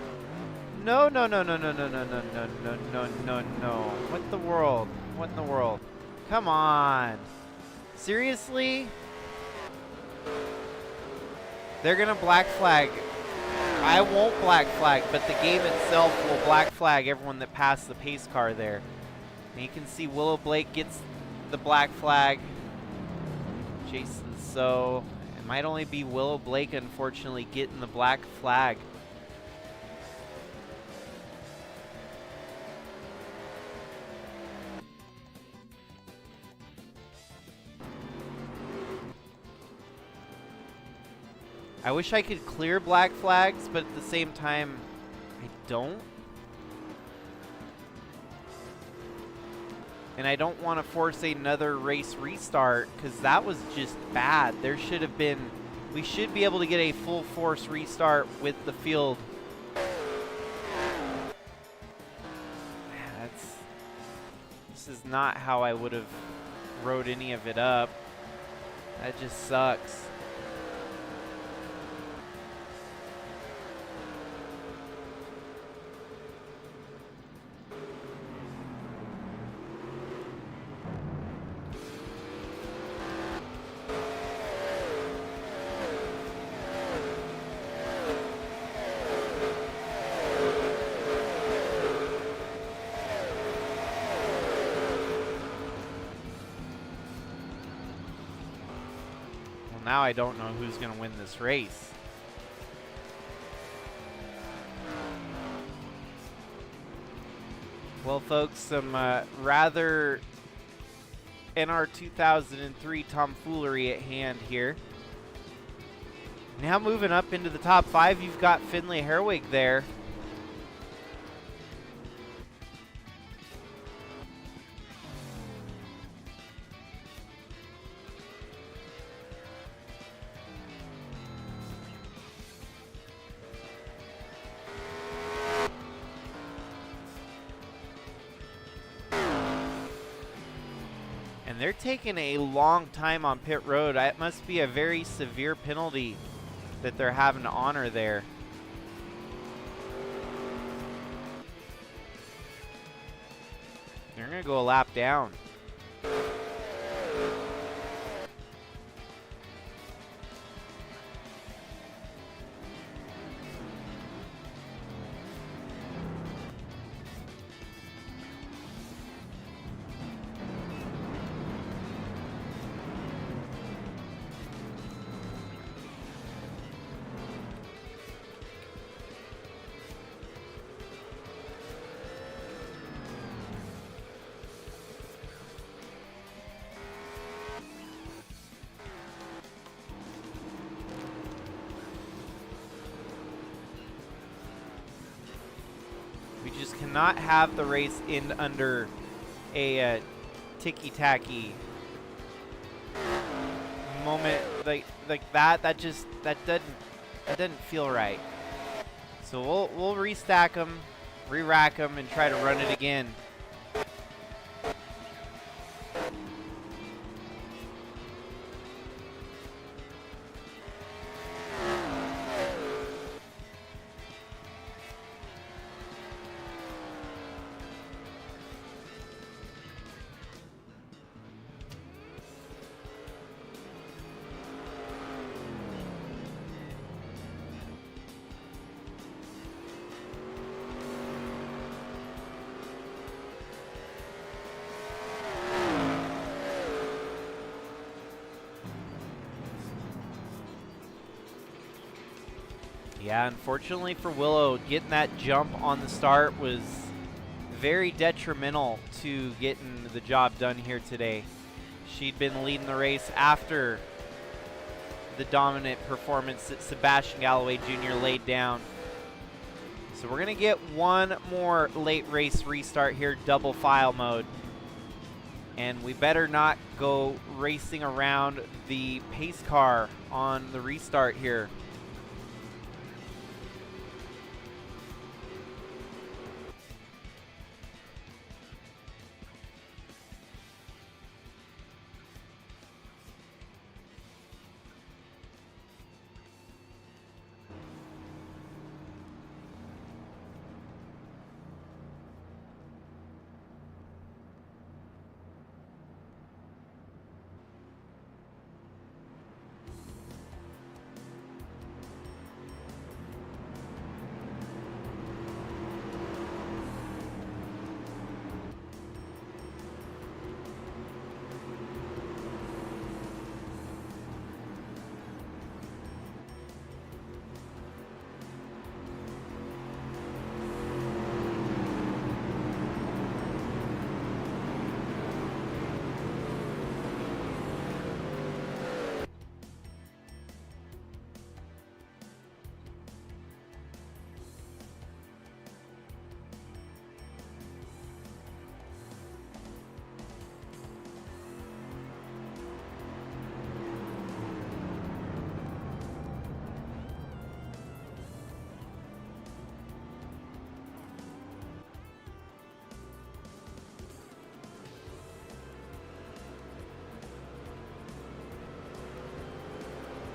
No, no, no, no, no, no, no, no, no, no, no, no, no. What in the world? What in the world? Come on. Seriously? They're gonna black flag. I won't black flag, but the game itself will black flag everyone that passed the pace car there. And you can see Willow Blake gets the black flag. Jason, so it might only be Willow Blake, unfortunately, getting the black flag. I wish I could clear black flags, but at the same time, I don't. And I don't want to force another race restart, because that was just bad. There should have been, we should be able to get a full force restart with the field. Man, this is not how I would have wrote any of it up. That just sucks. Now I don't know who's going to win this race. Well, folks, some rather NR2003 tomfoolery at hand here. Now moving up into the top 5, you've got Finley Herwig there. And they're taking a long time on pit road. It must be a very severe penalty that they're having to honor there. They're going to go a lap down. We just cannot have the race end under a ticky-tacky moment like that. That doesn't feel right. So we'll restack them, re-rack them, and try to run it again. Yeah, unfortunately for Willow, getting that jump on the start was very detrimental to getting the job done here today. She'd been leading the race after the dominant performance that Sebastian Galloway Jr. laid down. So we're going to get one more late race restart here, double file mode. And we better not go racing around the pace car on the restart here.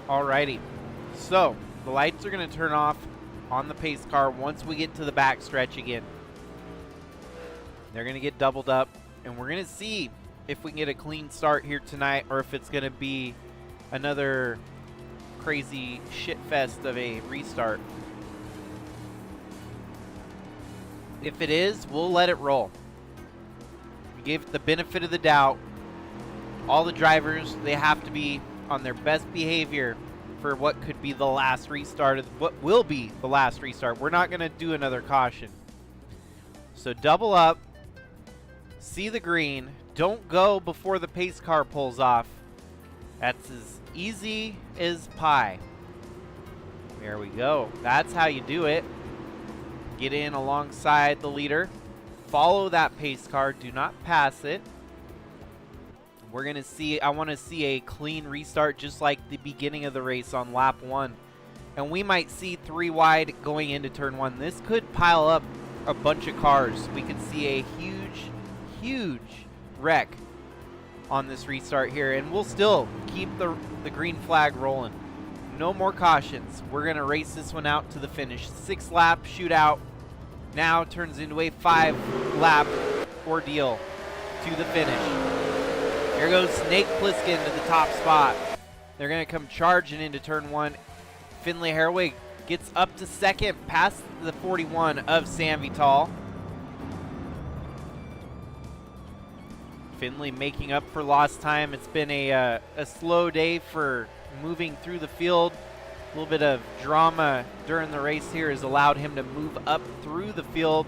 Alrighty, so the lights are going to turn off on the pace car once we get to the back stretch again. They're going to get doubled up, and we're going to see if we can get a clean start here tonight, or if it's going to be another crazy shit fest of a restart. If it is, we'll let it roll. We gave it the benefit of the doubt. All the drivers, they have to be on their best behavior for what could be the last restart of what will be the last restart. We're not going to do another caution. So double up, see the green, don't go before the pace car pulls off. That's as easy as pie. There we go. That's how you do it. Get in alongside the leader, follow that pace car, do not pass it. We're going to see, I want to see a clean restart just like the beginning of the race on lap 1. And we might see 3 wide going into turn 1. This could pile up a bunch of cars. We could see a huge wreck on this restart here. And we'll still keep the green flag rolling. No more cautions. We're going to race this one out to the finish. 6-lap shootout now turns into a 5-lap ordeal to the finish. Here goes Snake Plissken to the top spot. They're going to come charging into turn 1. Finley Haraway gets up to second, past the 41 of Sam Vital. Finley making up for lost time. It's been a slow day for moving through the field. A little bit of drama during the race here has allowed him to move up through the field.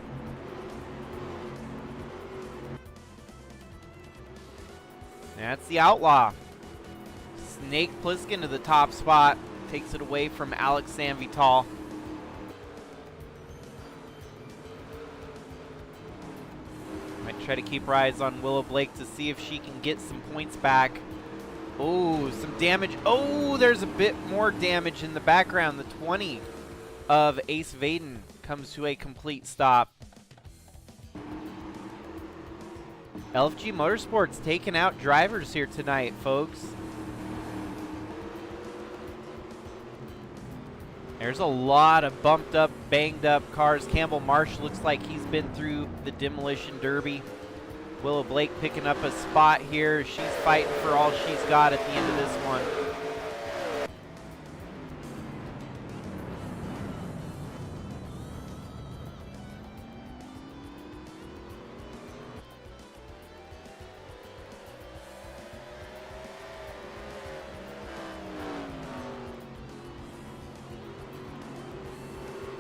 That's the outlaw. Snake Plissken to the top spot. Takes it away from Alex Sam Vital. Might try to keep our eyes on Willow Blake to see if she can get some points back. Oh, some damage. Oh, there's a bit more damage in the background. The 20 of Ace Vaden comes to a complete stop. LFG Motorsports taking out drivers here tonight, folks. There's a lot of bumped up, banged up cars. Campbell Marsh looks like he's been through the demolition derby. Willow Blake picking up a spot here. She's fighting for all she's got at the end of this one.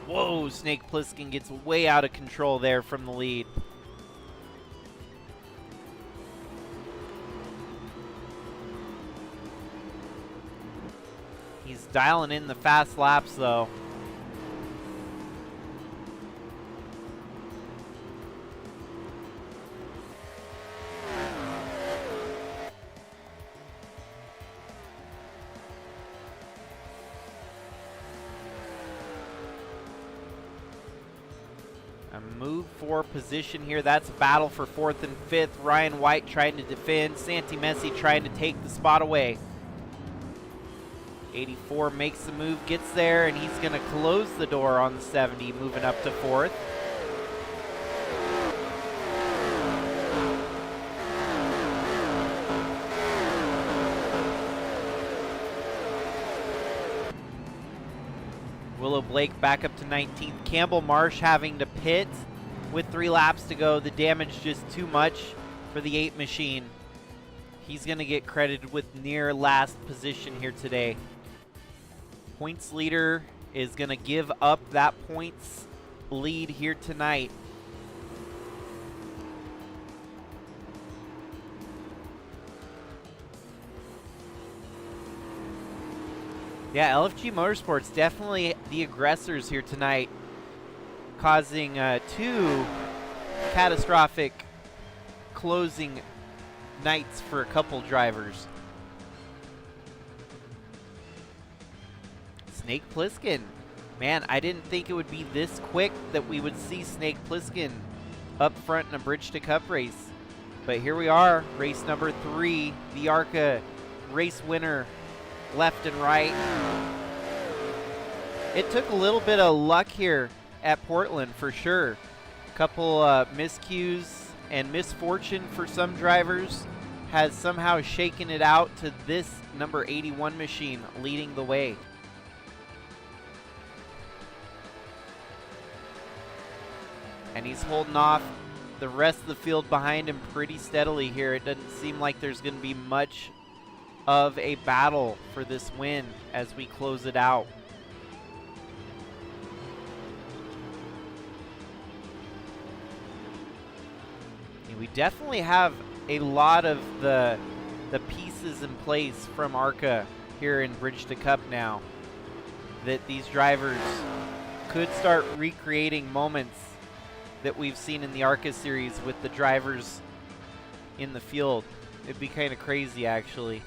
Whoa, Snake Plissken gets way out of control there from the lead. He's dialing in the fast laps, though. A move for position here. That's a battle for 4th and 5th. Ryan White trying to defend. Santi Messi trying to take the spot away. 84 makes the move, gets there, and he's going to close the door on the 70, moving up to 4th. Willow Blake back up to 19th. Campbell Marsh having to pit with 3 laps to go. The damage just too much for the 8 machine. He's going to get credited with near last position here today. Points leader is going to give up that points lead here tonight. Yeah, LFG Motorsports definitely the aggressors here tonight, causing 2 catastrophic closing nights for a couple drivers. Snake Plissken. Man, I didn't think it would be this quick that we would see Snake Plissken up front in a Bridge to Cup race. But here we are, race number 3, the ARCA race winner, left and right. It took a little bit of luck here at Portland for sure. A couple miscues and misfortune for some drivers has somehow shaken it out to this number 81 machine leading the way. And he's holding off the rest of the field behind him pretty steadily here. It doesn't seem like there's going to be much of a battle for this win as we close it out. And we definitely have a lot of the pieces in place from ARCA here in Bridge to Cup now, that these drivers could start recreating moments that we've seen in the ARCA series with the drivers in the field. It'd be kind of crazy, actually.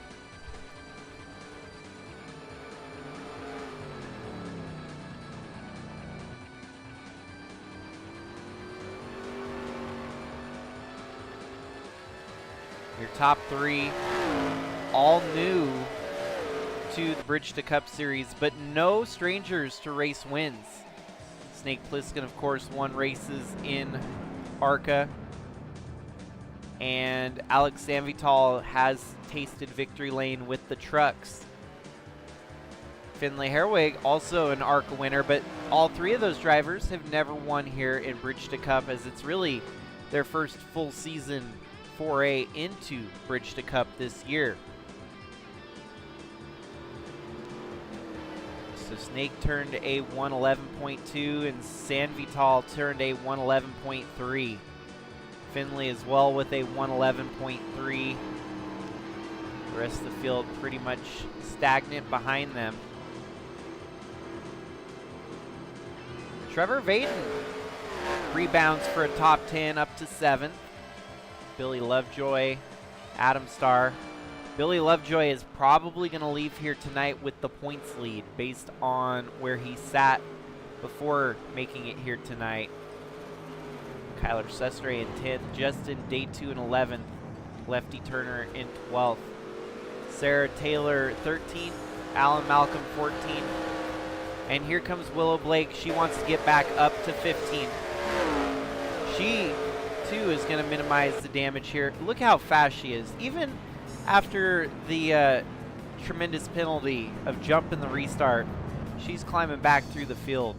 Your top 3, all new to the Bridge to Cup series, but no strangers to race wins. Snake Plissken, of course, won races in ARCA, and Alex Sanvital has tasted victory lane with the trucks. Finlay Herwig, also an ARCA winner, but all 3 of those drivers have never won here in Bridge to Cup, as it's really their first full season foray into Bridge to Cup this year. So Snake turned a 111.2 and Sanvital turned a 111.3. Finley as well with a 111.3. The rest of the field pretty much stagnant behind them. Trevor Vaden rebounds for a top 10 up to 7th. Billy Lovejoy, Adam Starr. Billy Lovejoy is probably going to leave here tonight with the points lead based on where he sat before making it here tonight. Kyler Sestre in 10th, Justin Day 2 in 11th, Lefty Turner in 12th, Sarah Taylor 13th, Alan Malcolm 14th, and here comes Willow Blake. She wants to get back up to 15th. She too is going to minimize the damage here. Look how fast she is. Even after the tremendous penalty of jumping the restart, she's climbing back through the field.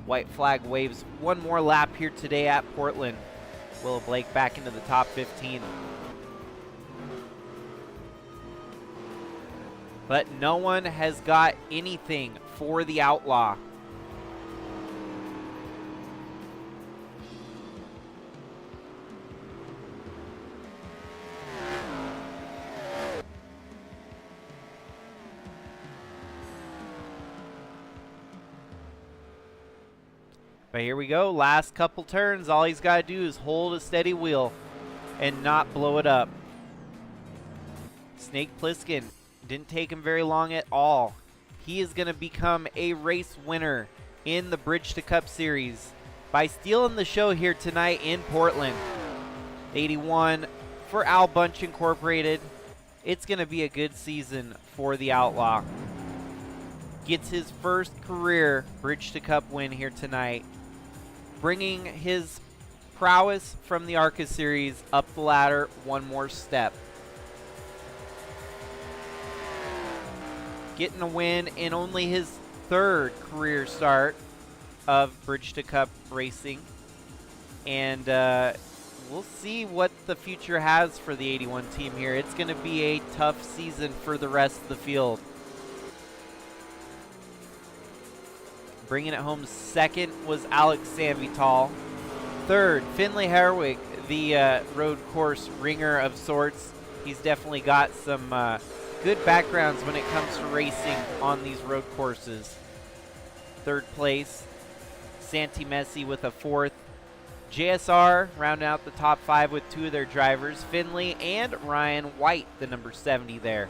White flag waves. One more lap here today at Portland. Willow Blake back into the top 15. But no one has got anything for the Outlaw. But here we go. Last couple turns. All he's got to do is hold a steady wheel and not blow it up. Snake Plissken, didn't take him very long at all. He is going to become a race winner in the Bridge to Cup Series by stealing the show here tonight in Portland. 81 for Al Bunch Incorporated. It's going to be a good season for the Outlaw. Gets his first career Bridge to Cup win here tonight, bringing his prowess from the ARCA Series up the ladder one more step. Getting a win in only his third career start of Bridge to Cup racing. And we'll see what the future has for the 81 team here. It's going to be a tough season for the rest of the field. Bringing it home second was Alex Sanvital. Third, Finley Herwig, the road course ringer of sorts. He's definitely got some good backgrounds when it comes to racing on these road courses. Third place, Santi Messi with a fourth. JSR rounding out the top 5 with 2 of their drivers, Finley and Ryan White, the number 70 there.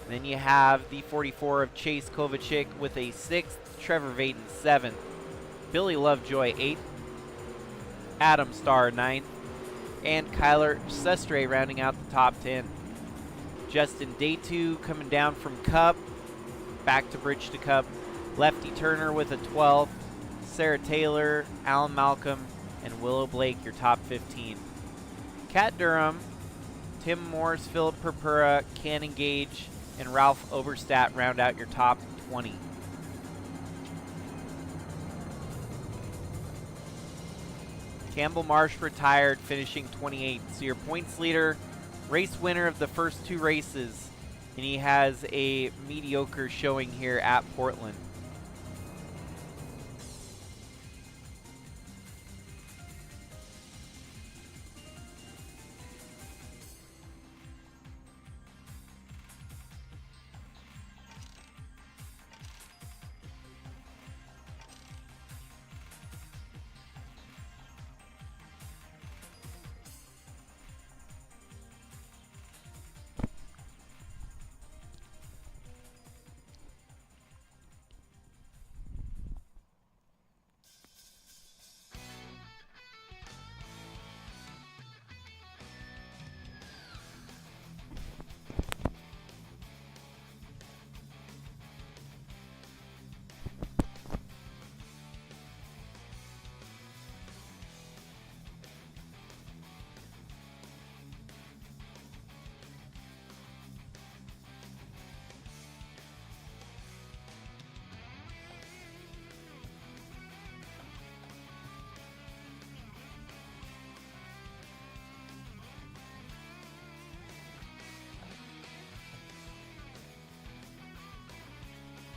And then you have the 44 of Chase Kovacic with a 6th, Trevor Vaden 7th, Billy Lovejoy 8th, Adam Starr 9th, and Kyler Sestre rounding out the top 10. Justin Day 2 coming down from Cup, back to Bridge to Cup. Lefty Turner with a 12th, Sarah Taylor, Alan Malcolm, and Willow Blake, your top 15. Kat Durham, Tim Morris, Philip Purpura, Cannon Gage, and Ralph Oberstadt round out your top 20. Campbell Marsh retired, finishing 28th. So your points leader, race winner of the first 2 races, and he has a mediocre showing here at Portland.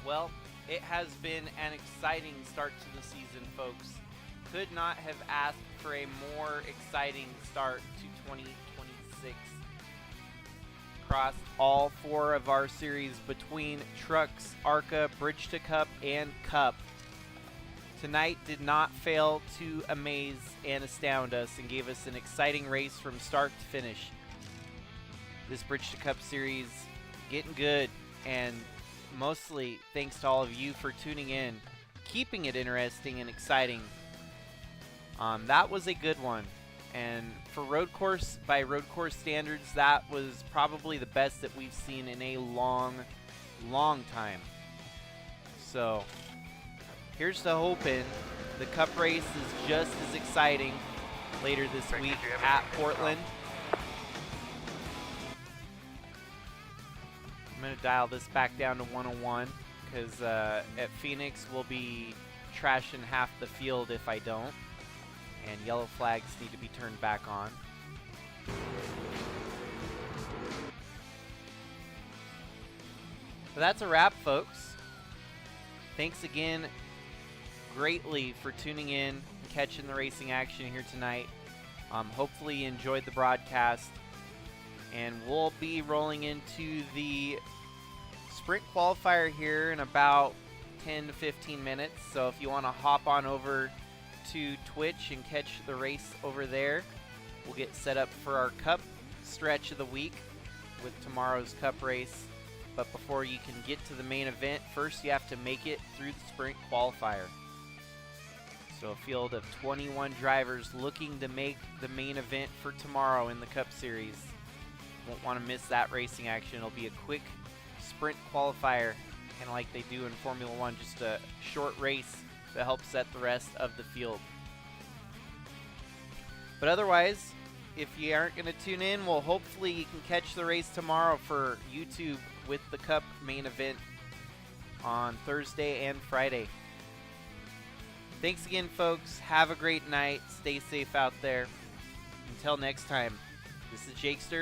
Well, it has been an exciting start to the season, folks. Could not have asked for a more exciting start to 2026. Across all 4 of our series between Trucks, ARCA, Bridge to Cup, and Cup. Tonight did not fail to amaze and astound us and gave us an exciting race from start to finish. This Bridge to Cup series getting good, and mostly thanks to all of you for tuning in, keeping it interesting and exciting. That was a good one, and for road course, by road course standards, that was probably the best that we've seen in a long time. So here's to hoping the Cup race is just as exciting later this week at Portland. I'm going to dial this back down to 101 because at Phoenix we'll be trashing half the field if I don't. And yellow flags need to be turned back on. But that's a wrap, folks. Thanks again greatly for tuning in and catching the racing action here tonight. Hopefully you enjoyed the broadcast. And we'll be rolling into the sprint qualifier here in about 10 to 15 minutes. So if you want to hop on over to Twitch and catch the race over there, we'll get set up for our Cup stretch of the week with tomorrow's Cup race. But before you can get to the main event, first you have to make it through the sprint qualifier. So a field of 21 drivers looking to make the main event for tomorrow in the Cup Series. Won't want to miss that racing action. It'll be a quick sprint qualifier, kind of like they do in Formula One, just a short race to help set the rest of the field. But otherwise, if you aren't going to tune in, well, hopefully you can catch the race tomorrow for YouTube with the Cup main event on Thursday and Friday. Thanks again, folks. Have a great night. Stay safe out there. Until next time, this is Jakester.